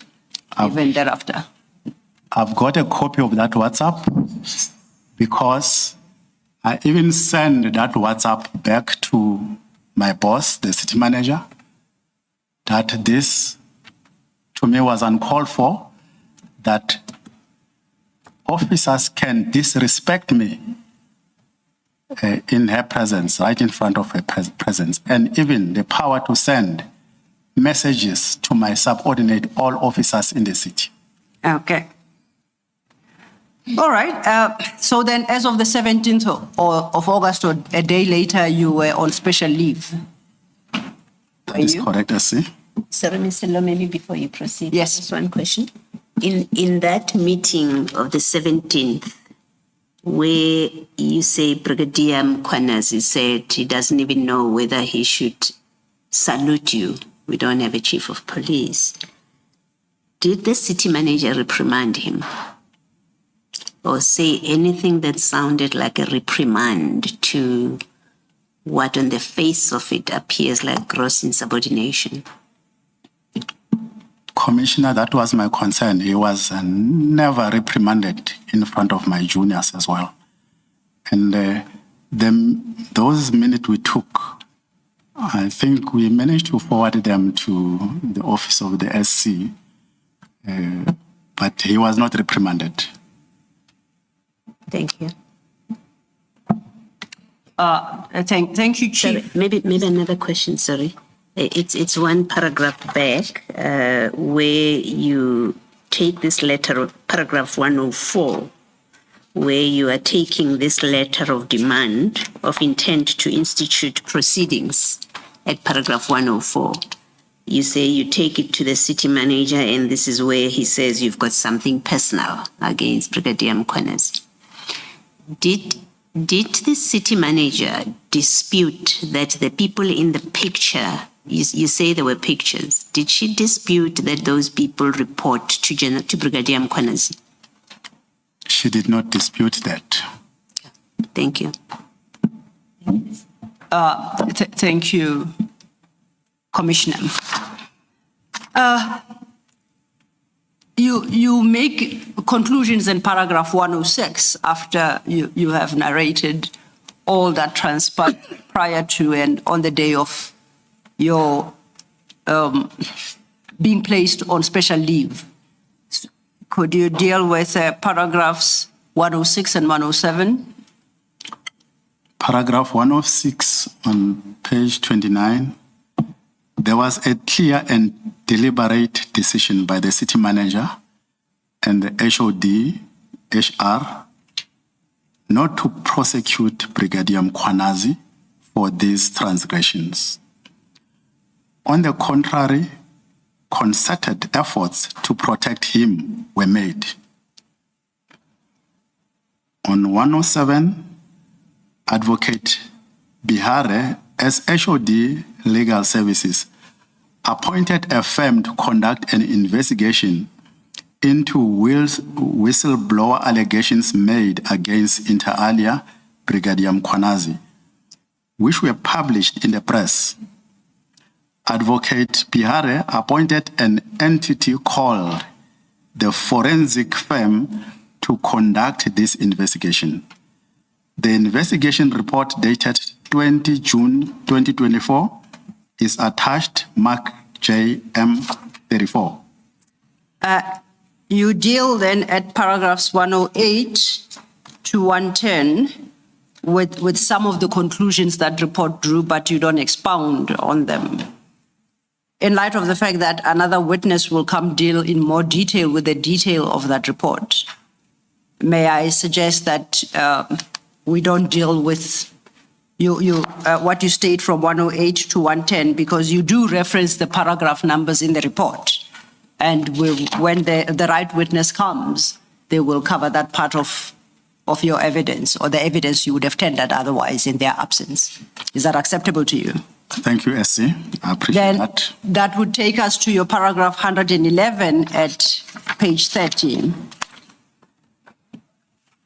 even thereafter? I've got a copy of that WhatsApp because I even sent that WhatsApp back to my boss, the city manager, that this to me was uncalled for, that officers can disrespect me in her presence, right in front of her presence, and even the power to send messages to my subordinate, all officers in the city. Okay. All right. So then, as of the 17th of August, or a day later, you were on special leave. That is correct, I see. Sorry, Mr. Lo, maybe before you proceed. Yes. Just one question. In that meeting of the 17th, where you say Brigadier Mkhwanazi said he doesn't even know whether he should salute you, we don't have a chief of police, did the city manager reprimand him or say anything that sounded like a reprimand to what on the face of it appears like gross insubordination? Commissioner, that was my concern. He was never reprimanded in front of my juniors as well. And those minutes we took, I think we managed to forward them to the office of the SC, but he was not reprimanded. Thank you. Thank you, Chief. Sorry, maybe another question, sorry. It's one paragraph back where you take this letter, paragraph 104, where you are taking this letter of demand of intent to institute proceedings at paragraph 104. You say you take it to the city manager, and this is where he says you've got something personal against Brigadier Mkhwanazi. Did the city manager dispute that the people in the picture, you say there were pictures, did she dispute that those people report to Brigadier Mkhwanazi? She did not dispute that. Thank you. Thank you, Commissioner. You make conclusions in paragraph 106 after you have narrated all that transpired prior to and on the day of your being placed on special leave. Could you deal with paragraphs 106 and 107? Paragraph 106 on page 29. There was a clear and deliberate decision by the city manager and the HOD, HR, not to prosecute Brigadier Mkhwanazi for these transgressions. On the contrary, concerted efforts to protect him were made. On 107, Advocate Bihare, as HOD Legal Services, appointed a firm to conduct an investigation into whistleblower allegations made against inter alia Brigadier Mkhwanazi, which were published in the press. Advocate Bihare appointed an entity called the forensic firm to conduct this investigation. The investigation report dated 20 June 2024 is attached Mark JM 34. You deal then at paragraphs 108 to 110 with some of the conclusions that report drew, but you don't expound on them. In light of the fact that another witness will come deal in more detail with the detail of that report, may I suggest that we don't deal with what you state from 108 to 110, because you do reference the paragraph numbers in the report. And when the right witness comes, they will cover that part of your evidence, or the evidence you would have tendered otherwise in their absence. Is that acceptable to you? Thank you, SC. I appreciate that. That would take us to your paragraph 111 at page 13.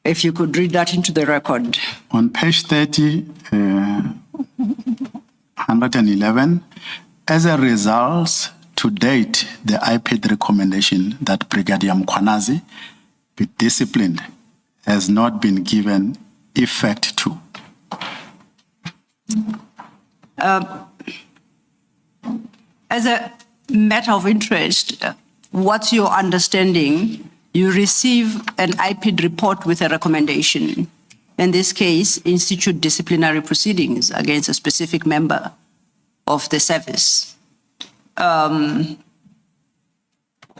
If you could read that into the record. On page 30, 111, as a result, to date, the IPD recommendation that Brigadier Mkhwanazi be disciplined has not been given effect to. As a matter of interest, what's your understanding? You receive an IPD report with a recommendation. In this case, institute disciplinary proceedings against a specific member of the service.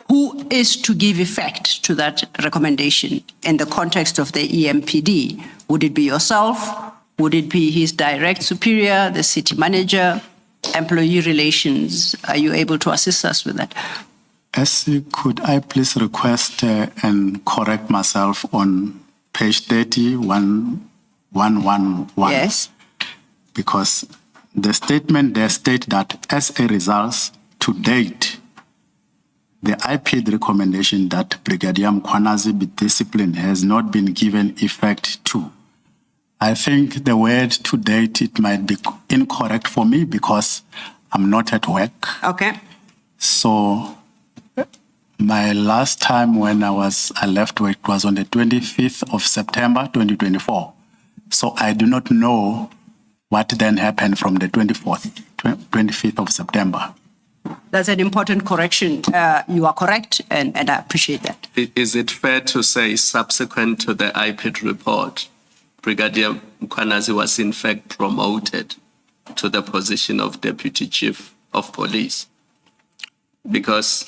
Who is to give effect to that recommendation in the context of the EMPD? Would it be yourself? Would it be his direct superior, the city manager, employee relations? Are you able to assist us with that? SC, could I please request and correct myself on page 30, 111? Yes. Because the statement there states that as a result, to date, the IPD recommendation that Brigadier Mkhwanazi be disciplined has not been given effect to. I think the word to date, it might be incorrect for me because I'm not at work. Okay. So my last time when I left work was on the 25th of September, 2024. So I do not know what then happened from the 25th of September. That's an important correction. You are correct, and I appreciate that. Is it fair to say subsequent to the IPD report, Brigadier Mkhwanazi was in fact promoted to the position of Deputy Chief of Police? Because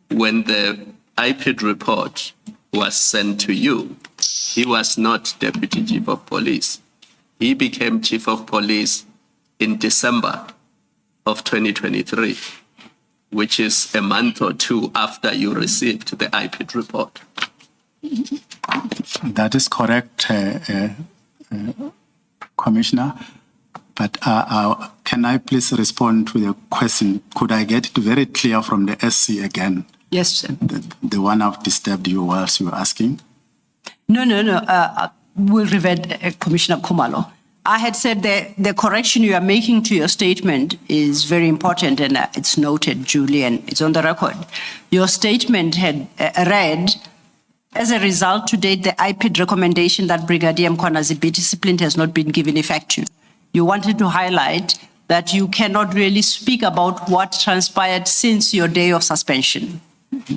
when the IPD report was sent to you, he was not Deputy Chief of Police. He became Chief of Police in December of 2023, which is a month or two after you received the IPD report. That is correct, Commissioner. But can I please respond to the question? Could I get it very clear from the SC again? Yes, sir. The one I've disturbed you whilst you were asking? No. We'll revert Commissioner Khumalo. I had said the correction you are making to your statement is very important, and it's noted, Julie, and it's on the record. Your statement had read, as a result, to date, the IPD recommendation that Brigadier Mkhwanazi be disciplined has not been given effect to. You wanted to highlight that you cannot really speak about what transpired since your day of suspension.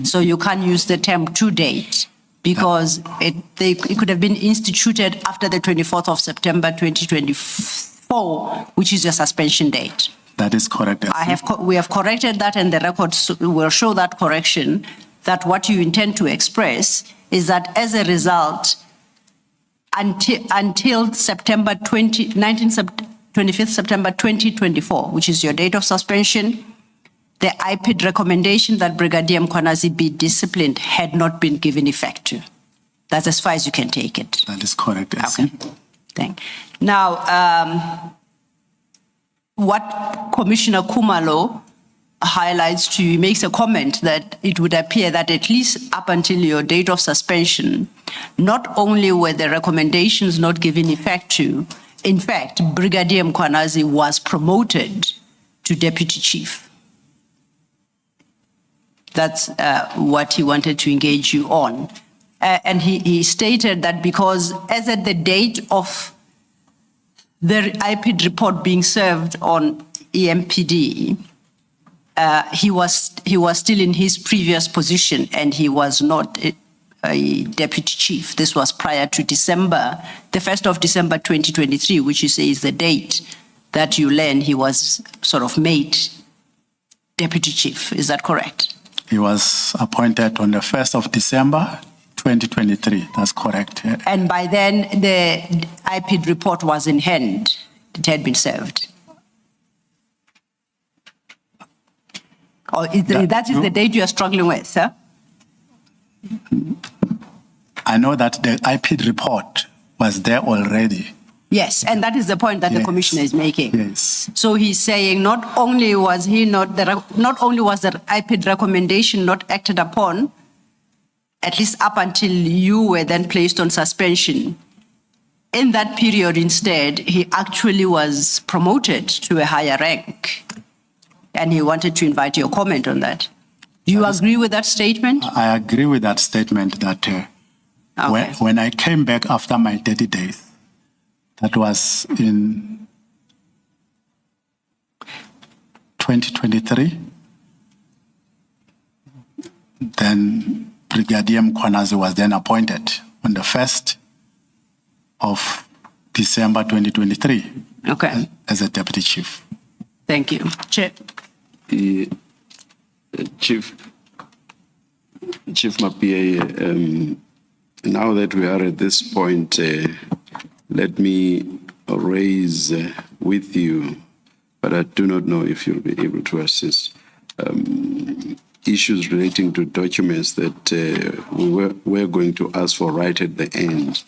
So you can't use the term to date, because it could have been instituted after the 24th of September 2024, which is your suspension date. That is correct. We have corrected that, and the record will show that correction, that what you intend to express is that as a result, until September 25th September 2024, which is your date of suspension, the IPD recommendation that Brigadier Mkhwanazi be disciplined had not been given effect to. That's as far as you can take it. That is correct. Okay. Thank you. Now, what Commissioner Khumalo highlights to you, makes a comment that it would appear that at least up until your date of suspension, not only were the recommendations not given effect to, in fact, Brigadier Mkhwanazi was promoted to Deputy Chief. That's what he wanted to engage you on. And he stated that because as at the date of the IPD report being served on EMPD, he was still in his previous position, and he was not a deputy chief. This was prior to December, the 1st of December 2023, which you say is the date that you learn he was sort of made deputy chief. Is that correct? He was appointed on the 1st of December 2023. That's correct. And by then, the IPD report was in hand. it had been served. Or that is the date you are struggling with, sir? I know that the IP report was there already. Yes, and that is the point that the Yes. commissioner is making. Yes. So he's saying not only was the IPID recommendation not acted upon, at least up until you were then placed on suspension. In that period, instead, he actually was promoted to a higher rank. And he wanted to invite your comment on that. Do you agree with that statement? I agree with that statement that Okay. when I came back after my 30 days, that was in 2023, then Brigadier Mkhwanazi was then appointed on the 1st of December 2023 Okay, as a deputy chief. thank you. Chair. Chief Mapiyeye, now that we are at this point, let me raise with you, but I do not know if you'll be able to assist, issues relating to documents that we're going to ask for right at the end.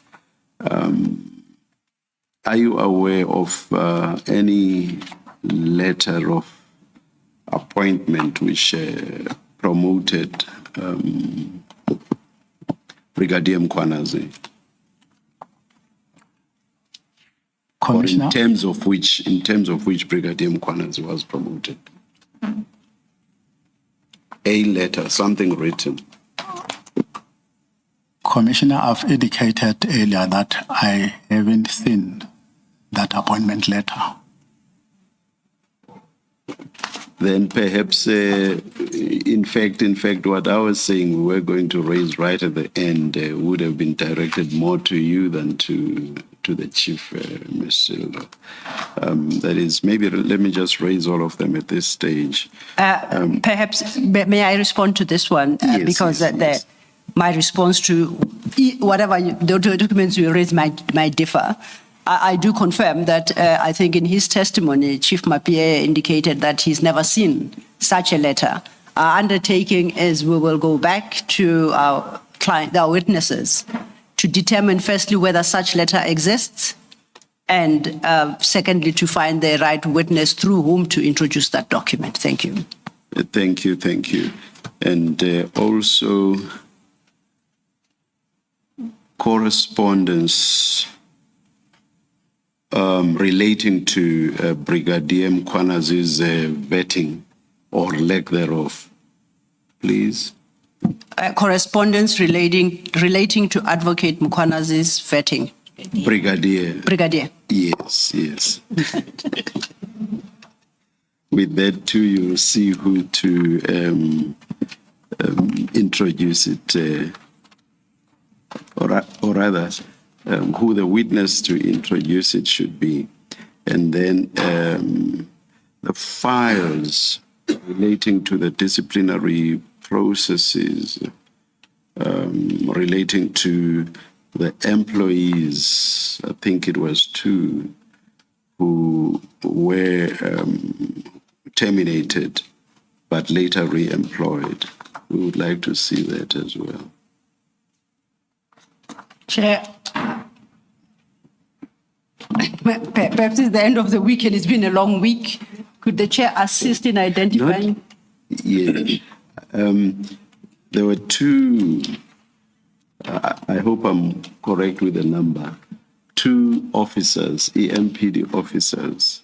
Are you aware of any letter of appointment which promoted Brigadier Mkhwanazi? Or Commissioner, in terms of which Brigadier Mkhwanazi was promoted? A letter, something written. Commissioner, I've indicated earlier that I haven't seen that appointment letter. Then perhaps, in fact, what I was saying we were going to raise right at the end would have been directed more to you than to the chief, Ms. Silva. That is, maybe let me just raise all of them at this stage. Perhaps, may I respond to this one? Yes, Because yes. my response to whatever the documents you raise might differ. I do confirm that I think in his testimony, Chief Mapiyeye indicated that he's never seen such a letter. Our undertaking is we will go back to our witnesses to determine firstly whether such letter exists, and secondly to find the right witness through whom to introduce that document. Thank you. Thank you. And also correspondence relating to Brigadier Mkhwanazi's vetting or lack thereof, please. Correspondence relating to Advocate Mkhwanazi's vetting. Brigadier. Yes. With that too, you'll see who to introduce it, or rather, who the witness to introduce it should be. And then the files relating to the disciplinary processes, relating to the employees, I think it was 2, who were terminated but later re-employed. We would like to see that as well. Chair, perhaps it's the end of the week and it's been a long week. Could the chair assist in identifying? Yeah. There were 2, I hope I'm correct with the number, 2 officers, EMPD officers,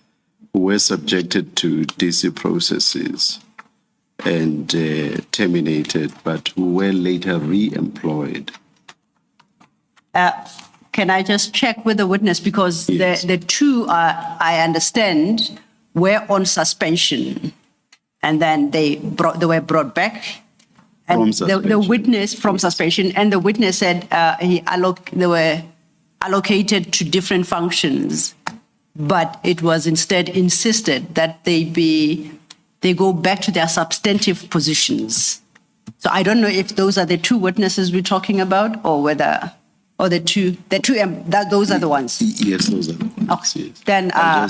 who were subjected to DC processes and terminated, but who were later re-employed. Can I just check with the witness? Because Yes. the 2, I understand, were on suspension and then they were brought back. And From the suspension. witness from suspension, and the witness said they were allocated to different functions, but it was instead insisted that they go back to their substantive positions. So I don't know if those are the 2 witnesses we're talking about or whether Or those are the ones? Yes, those are the ones. Okay. Yes. Then, I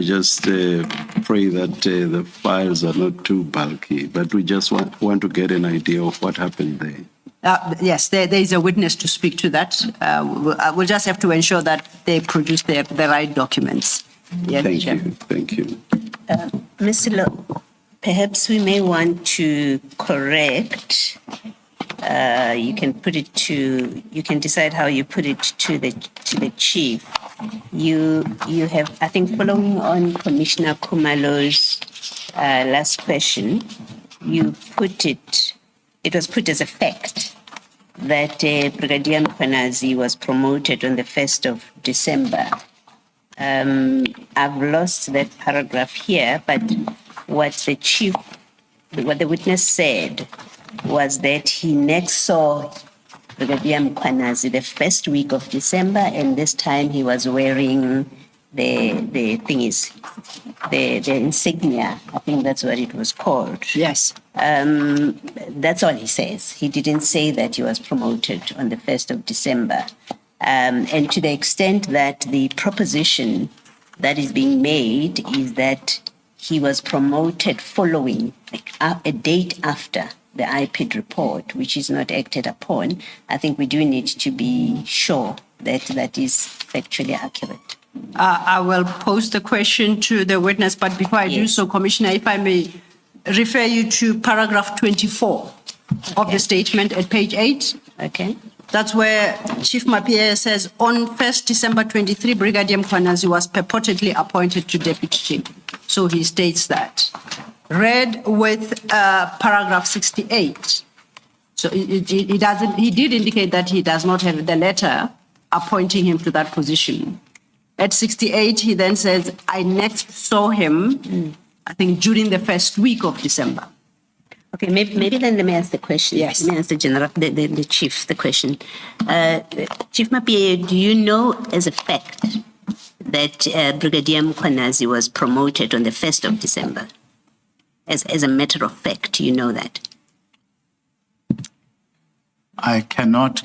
just pray that the files are not too bulky, but we just want to get an idea of what happened there. Yes, there is a witness to speak to that. We'll just have to ensure that they produce the right documents. Yeah, Thank Chair. you. Thank you. Ms. Lo, perhaps we may want to correct. You can decide how you put it to the chief. You have, I think, following on Commissioner Khumalo's last question, it was put as a fact that Brigadier Mkhwanazi was promoted on the 1st of December. I've lost that paragraph here, but what the witness said was that he next saw Brigadier Mkhwanazi the first week of December, and this time he was wearing the insignia. I think that's what it was called. Yes. That's all he says. He didn't say that he was promoted on the 1st of December. And to the extent that the proposition that is being made is that he was promoted following, a date after the IPID report, which is not acted upon, I think we do need to be sure that that is factually accurate. I will pose the question to the witness, but before I do so, Commissioner, if I may refer you to paragraph 24 of the statement at page 8. Okay. That's where Chief Mapiyeye says, on 1st December 23, Brigadier Mkhwanazi was purportedly appointed to deputy chief. So he states that. Read with paragraph 68. So he did indicate that he does not have the letter appointing him to that position. At 68, he then says, I next saw him, I think, during the first week of December. Okay, maybe then let me ask the question. Yes. Let me ask the chief the question. Chief Mapiyeye, do you know as a fact that Brigadier Mkhwanazi was promoted on the 1st of December? As a matter of fact, you know that? I cannot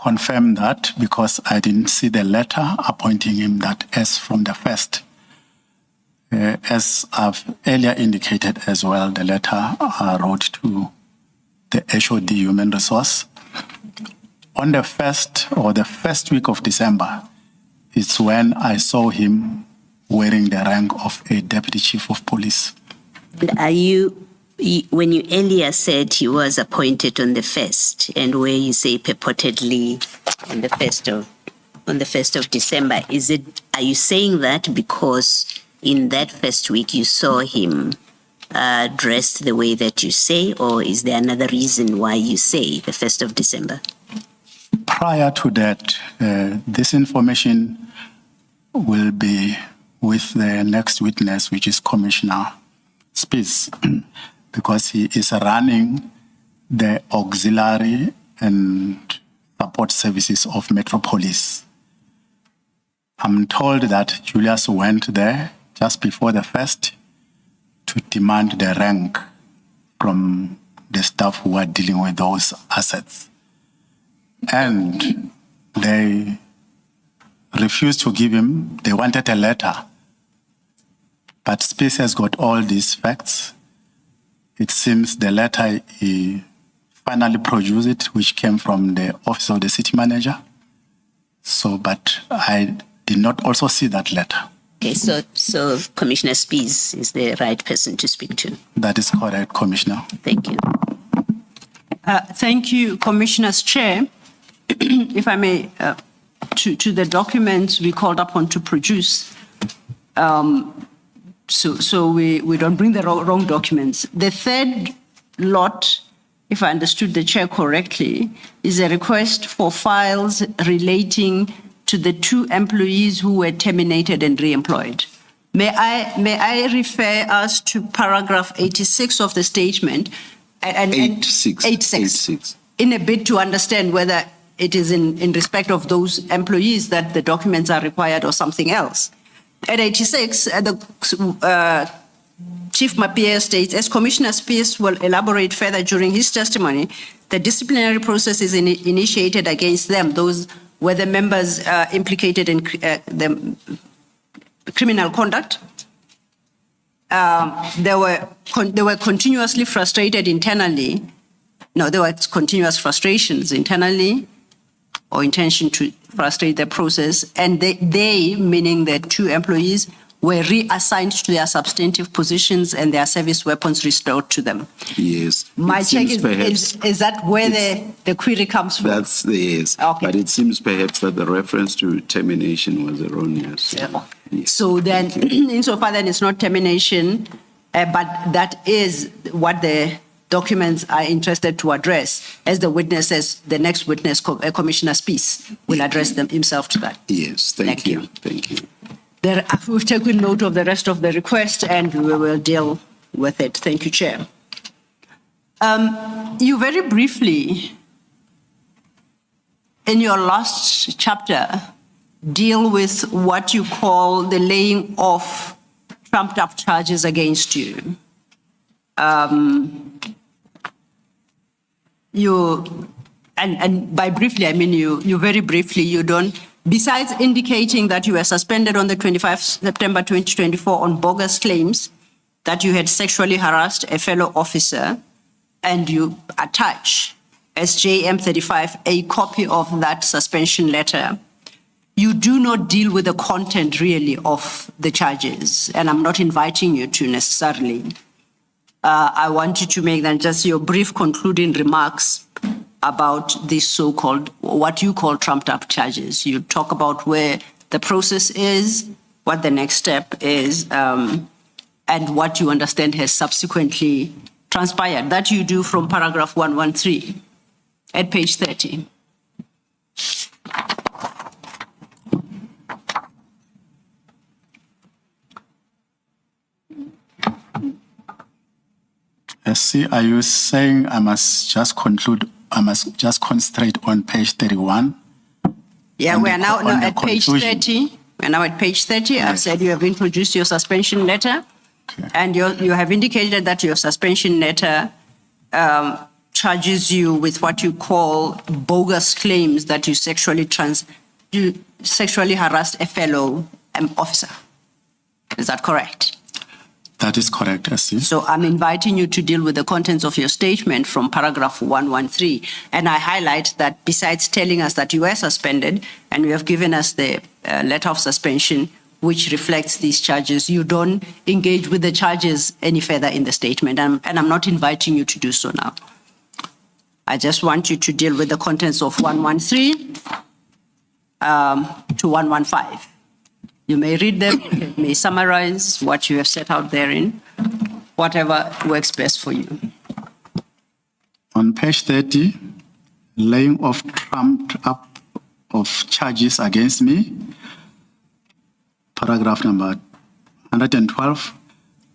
confirm that because I didn't see the letter appointing him that as from the first. As I've earlier indicated as well, the letter I wrote to the HOD Human Resource. On the first week of December, it's when I saw him wearing the rank of a deputy chief of police. When you earlier said he was appointed on the 1st, and where you say purportedly on the 1st of December, are you saying that because in that first week you saw him dressed the way that you say, or is there another reason why you say the 1st of December? Prior to that, this information will be with the next witness, which is Commissioner Spies, because he is running the auxiliary and support services of Metropolis. I'm told that Julius went there just before the 1st to demand the rank from the staff who are dealing with those assets. And they refused to give him, they wanted a letter. But Space has got all these facts. It seems the letter he finally produced it, which came from the office of the city manager. So, but I did not also see that letter. Okay, so Commissioner Spies is the right person to speak to. That is correct, Commissioner. Thank you. Thank you, Commissioner's Chair. If I may, to the documents we called upon to produce, so we don't bring the wrong documents. The third lot, if I understood the chair correctly, is a request for files relating to the 2 employees who were terminated and re-employed. May I refer us to paragraph 86 of the statement? And 86. In a bid to understand whether it is in respect of those employees that the documents are required or something else. At 86, Chief Mapiyeye states, as Commissioner Spears will elaborate further during his testimony, the disciplinary process is initiated against them. Those were the members implicated in the criminal conduct. They were continuously frustrated internally. No, there were continuous frustrations internally or intention to frustrate the process. And they, meaning the two employees, were reassigned to their substantive positions and their service weapons restored to them. Yes. My It check seems is that where the query comes from? That's yes. Okay. But it seems perhaps that the reference to termination was erroneous. Yeah. Yes. So then, insofar then it's not termination, but that is what the documents are interested to address. As the witnesses, the next witness, Commissioner Spies, will address them himself to that. Yes, thank you. Thank you. We've taken note of the rest of the request and we will deal with it. Thank you, Chair. You very briefly, in your last chapter, deal with what you call the laying off trumped up charges against you. And by briefly, I mean you very briefly, you don't, besides indicating that you were suspended on the 25th September 2024 on bogus claims that you had sexually harassed a fellow officer, and you attach as JM35 a copy of that suspension letter, you do not deal with the content really of the charges, and I'm not inviting you to necessarily. I want you to make then just your brief concluding remarks about these so-called, what you call trumped up charges. You talk about where the process is, what the next step is, and what you understand has subsequently transpired. That you do from paragraph 113 at page 30. See, are you saying I must just conclude, I must just concentrate on page 31? Yeah, On we the- are now on the at page conclusion. 30. We're now at page 30. I've Yes. said you have introduced your suspension letter, Okay. and you have indicated that your suspension letter charges you with what you call bogus claims that you sexually harassed a fellow officer. Is that correct? That is correct, SC. So I'm inviting you to deal with the contents of your statement from paragraph 113. And I highlight that besides telling us that you were suspended and you have given us the letter of suspension, which reflects these charges, you don't engage with the charges any further in the statement. And I'm not inviting you to do so now. I just want you to deal with the contents of 113 to 115. You may read them, you may summarize what you have set out therein, whatever works best for you. On page 30, laying of trumped up of charges against me, paragraph number 112,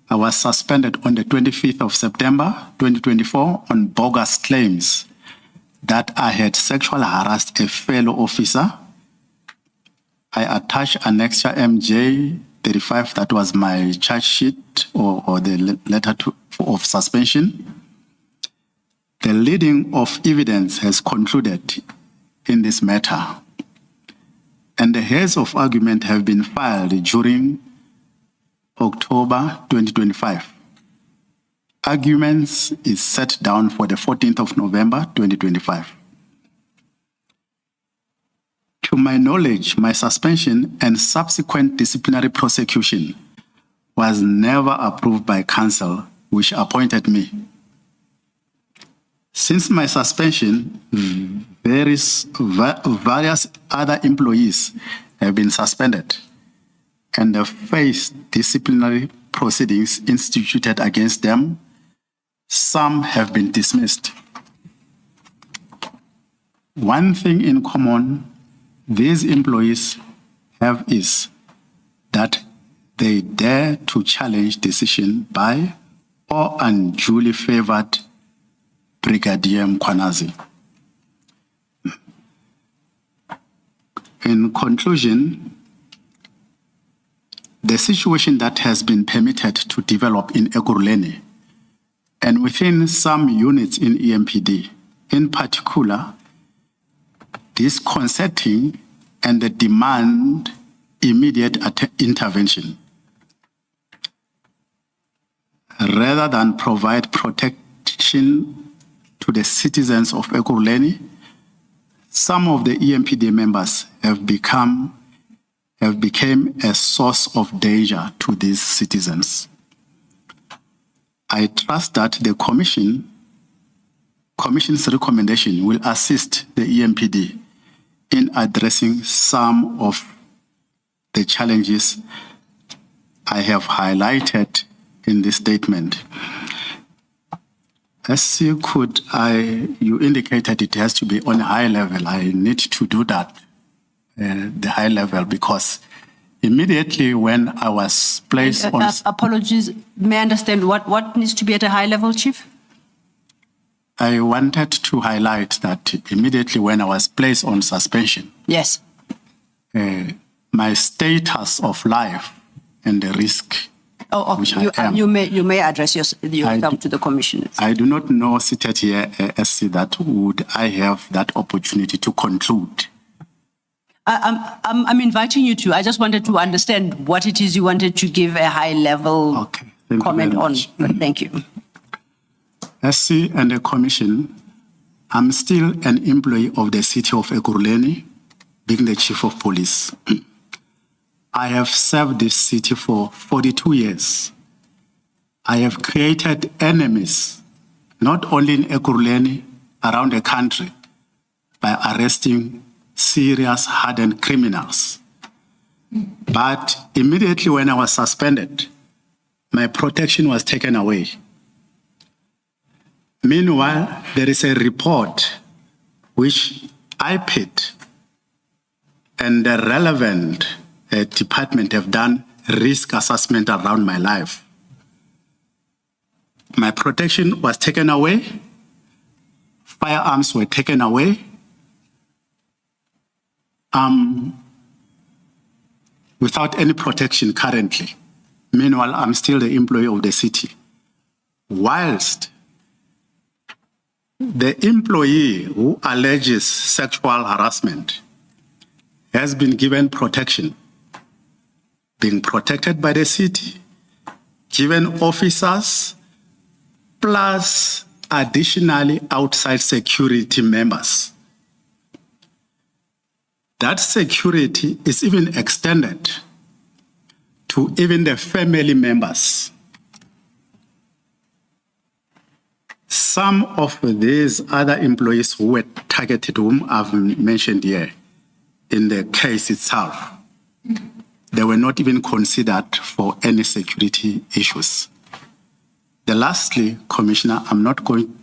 I was suspended on the 25th of September 2024 on bogus claims that I had sexually harassed a fellow officer. I attached annexure MJ 35, that was my charge sheet or the letter of suspension. The leading of evidence has concluded in this matter, and the heads of argument have been filed during October 2025. Arguments is set down for the 14th of November 2025. To my knowledge, my suspension and subsequent disciplinary prosecution was never approved by council, which appointed me. Since my suspension, various other employees have been suspended and have faced disciplinary proceedings instituted against them. Some have been dismissed. One thing in common these employees have is that they dare to challenge decision by or unduly favored Brigadier Mkhwanazi. In conclusion, the situation that has been permitted to develop in Ekurhuleni and within some units in EMPD in particular, disconcerting and the demand immediate intervention. Rather than provide protection to the citizens of Ekurhuleni, some of the EMPD members have become became a source of danger to these citizens. I trust that the Commission's recommendation will assist the EMPD in addressing some of the challenges I have highlighted in this statement. As you indicated it has to be on a high level. I need to do that, the high level, because immediately when I was placed on... Apologies, may I understand what needs to be at a high level, Chief? I wanted to highlight that immediately when I was placed on suspension, Yes. my status of life and the risk which I am. You may address yourself to the Commissioner. I do not know, seated here, SC, that would I have that opportunity to conclude. I'm inviting you to. I just wanted to understand what it is you wanted to give a high level Okay, thank you comment very on. much. But thank you. SC and the Commission, I'm still an employee of the city of Ekurhuleni, being the Chief of Police. I have served this city for 42 years. I have created enemies, not only in Ekurhuleni, around the country, by arresting serious, hardened criminals. But immediately when I was suspended, my protection was taken away. Meanwhile, there is a report which IPID and the relevant department have done risk assessment around my life. My protection was taken away. Firearms were taken away. Without any protection currently. Meanwhile, I'm still the employee of the city. Whilst the employee who alleges sexual harassment has been given protection, being protected by the city, given officers, plus additionally outside security members. That security is even extended to even the family members. Some of these other employees who were targeted, whom I've mentioned here, in the case itself, they were not even considered for any security issues. Lastly, Commissioner, I'm not going...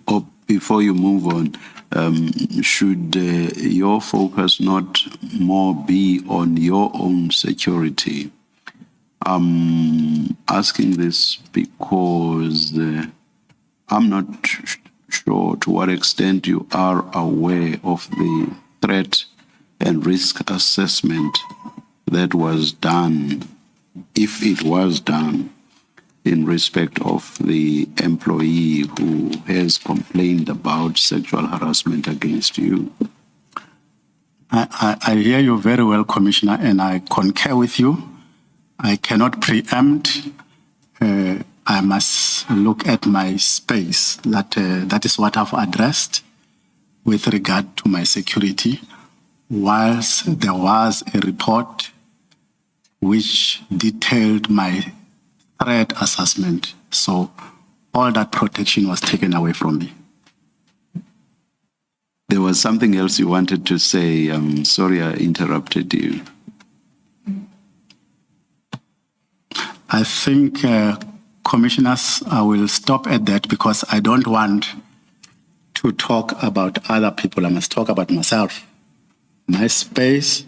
Before you move on, should your focus not more be on your own security? I'm asking this because I'm not sure to what extent you are aware of the threat and risk assessment that was done, if it was done, in respect of the employee who has complained about sexual harassment against you. I hear you very well, Commissioner, and I concur with you. I cannot preempt. I must look at my space. That is what I've addressed with regard to my security. Whilst there was a report which detailed my threat assessment, so all that protection was taken away from me. There was something else you wanted to say. I'm sorry I interrupted you. I think, Commissioners, I will stop at that because I don't want to talk about other people. I must talk about myself, my space,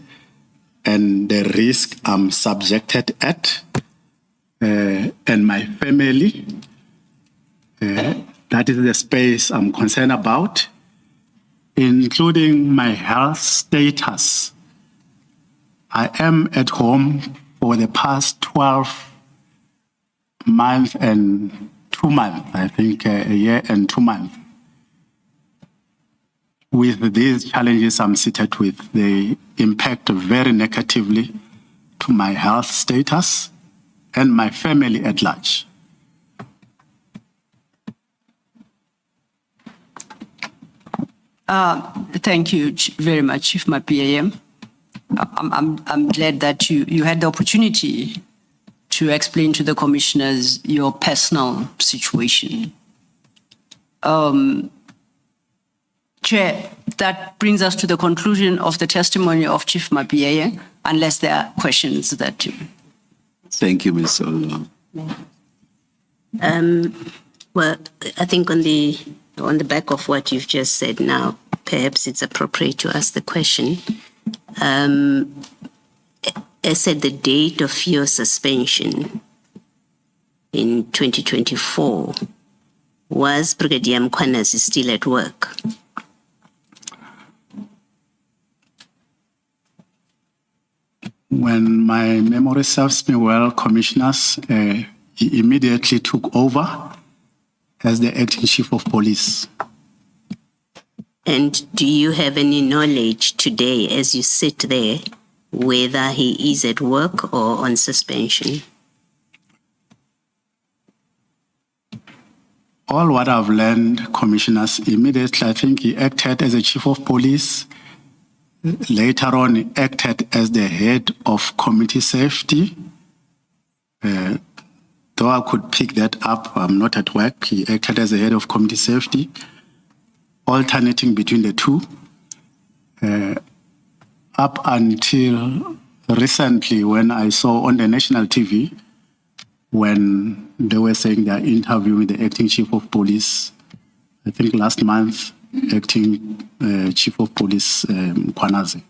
and the risk I'm subjected at, and my family. That is the space I'm concerned about, including my health status. I am at home for the past 12 months and 2 months, I think a year and 2 months. with these challenges I'm seated with, they impact very negatively to my health status and my family at large. Thank you very much, Chief Mapiyeye. I'm glad that you had the opportunity to explain to the commissioners your personal situation. Chair, that brings us to the conclusion of the testimony of Chief Mapiyeye, unless there are questions that you... Thank you, Ms. Olo. Well, I think on the back of what you've just said now, perhaps it's appropriate to ask the question. As at the date of your suspension in 2024, was Brigadier Mkhwanazi still at work? When my memory serves me well, commissioners, he immediately took over as the acting chief of police. And do you have any knowledge today, as you sit there, whether he is at work or on suspension? All what I've learned, commissioners, immediately I think he acted as a chief of police. Later on, he acted as the head of community safety. Though I could pick that up, I'm not at work. He acted as the head of community safety, alternating between the two. Up until recently, when I saw on the national TV, when they were saying they are interviewing the acting chief of police, I think last month, acting chief of police, Mkhwanazi.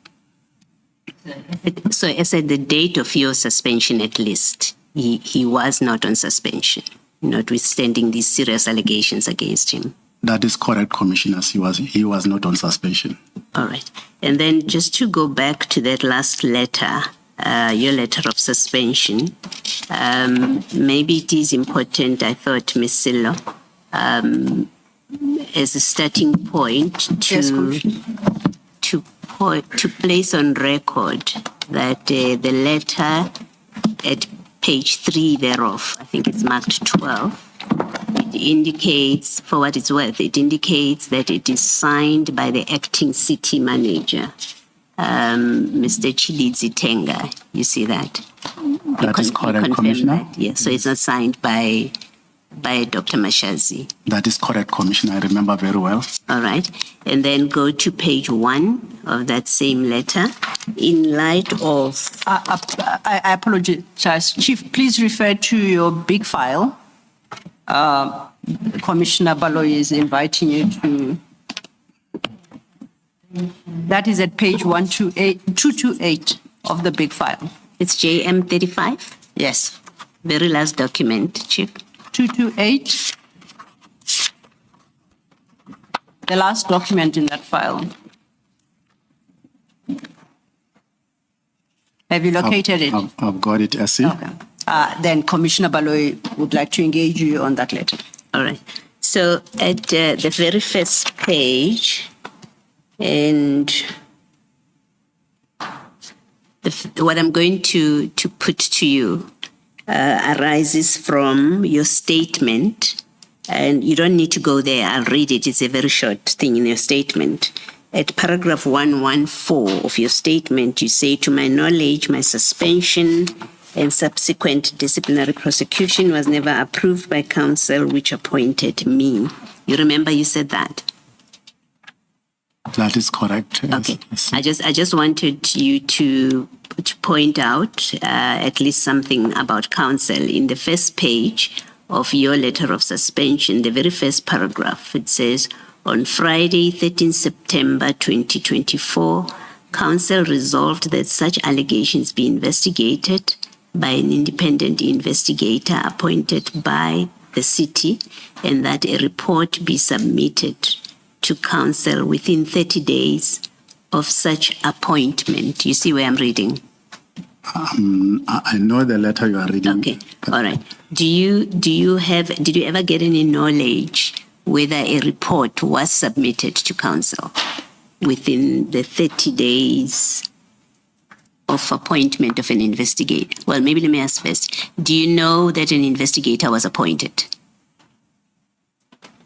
So as at the date of your suspension at least, he was not on suspension, notwithstanding these serious allegations against him? That is correct, commissioners. He was not on suspension. All right. And then just to go back to that last letter, your letter of suspension, maybe it is important, I thought, Ms. Silo, as a starting point to place on record that the letter at page 3 thereof, I think it's marked 12, it indicates, for what it's worth, it indicates that it is signed by the acting city manager, Mr. Chilidzi Tenga. You see that? That is correct, Commissioner. Yes, so it's not signed by Dr. Mashazi. That is correct, Commissioner. I remember very well. All right. And then go to page 1 of that same letter. In light of... I apologize. Chief, please refer to your big file. Commissioner Baloyi is inviting you to... That is at page 228 of the big file. It's JM 35? Yes. Very last document, Chief. 228. The last document in that file. Have you located it? I've got it, SC. Okay. Then Commissioner Baloyi would like to engage you on that letter. All right. So at the very first page, and what I'm going to put to you arises from your statement, and you don't need to go there. I'll read it. It's a very short thing in your statement. At paragraph 114 of your statement, you say, to my knowledge, my suspension and subsequent disciplinary prosecution was never approved by council which appointed me. You remember you said that? That is correct. Okay. I just wanted you to point out at least something about council. In the first page of your letter of suspension, the very first paragraph, it says, on Friday, 13 September 2024, council resolved that such allegations be investigated by an independent investigator appointed by the city, and that a report be submitted to council within 30 days of such appointment. You see where I'm reading? I know the letter you are reading. Okay, all right. Did you ever get any knowledge whether a report was submitted to council? within the 30 days of appointment of an investigator? Well, maybe let me ask first. Do you know that an investigator was appointed?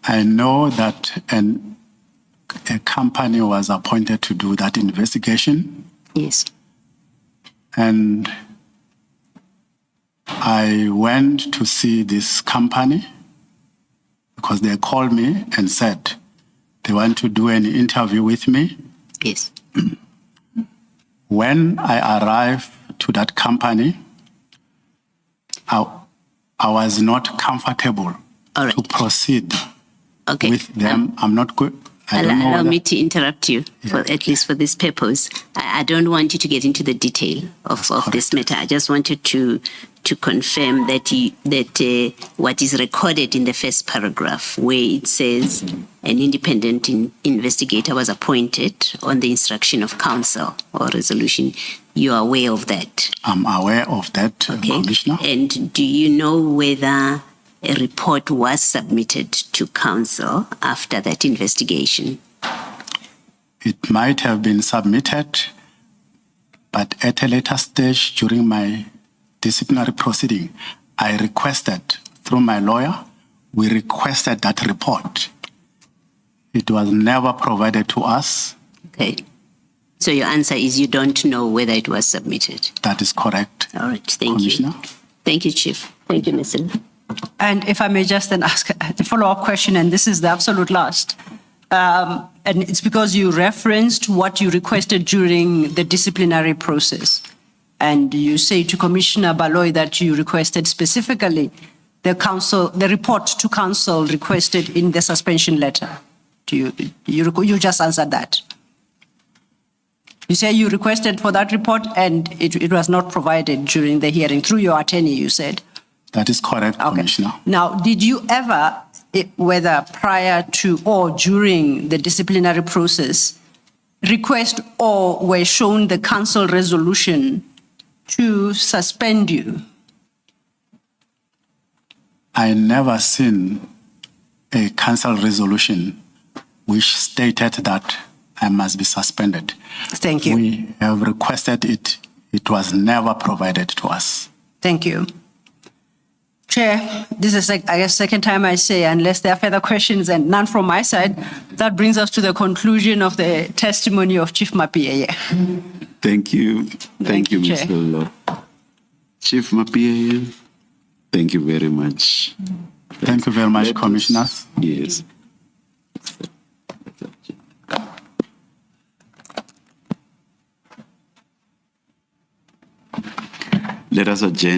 I know that a company was appointed to do that investigation, Yes. and I went to see this company because they called me and said they want to do an interview with me. Yes. When I arrived to that company, I was not comfortable All right. to proceed Okay. with them. I'm not good. I don't know Allow whether- me to interrupt you, for, at least for this purpose. I don't want you to get into the detail of this matter. I just wanted to confirm that what is recorded in the first paragraph, where it says an independent investigator was appointed on the instruction of council or resolution, you are aware of that? I'm aware of that, Okay. Commissioner. And do you know whether a report was submitted to council after that investigation? It might have been submitted, but at a later stage during my disciplinary proceeding, I requested through my lawyer, we requested that report. It was never provided to us. Okay. So your answer is you don't know whether it was submitted. That is correct, All right. Thank Commissioner. you. Thank you, Chief. Thank you, Ms. Sil. And if I may just then ask a follow-up question, and this is the absolute last. And it's because you referenced what you requested during the disciplinary process. And you say to Commissioner Baloy that you requested specifically the report to council requested in the suspension letter. You just answered that. You say you requested for that report and it was not provided during the hearing through your attorney, you said. That is correct, Okay. Commissioner. Now, did you ever, whether prior to or during the disciplinary process, request or were shown the council resolution to suspend you? I never seen a council resolution which stated that I must be suspended. Thank you. We have requested it. It was never provided to us. Thank you. Chair, this is, I guess, second time I say, unless there are further questions and none from my side, that brings us to the conclusion of the testimony of Chief Mapiyeye. Thank you. Thank you, you, Mr. Chair. Law. Chief Mapiyeye, thank you very much. Thank you very much, Let us- Commissioners. Yes. Let us adjourn.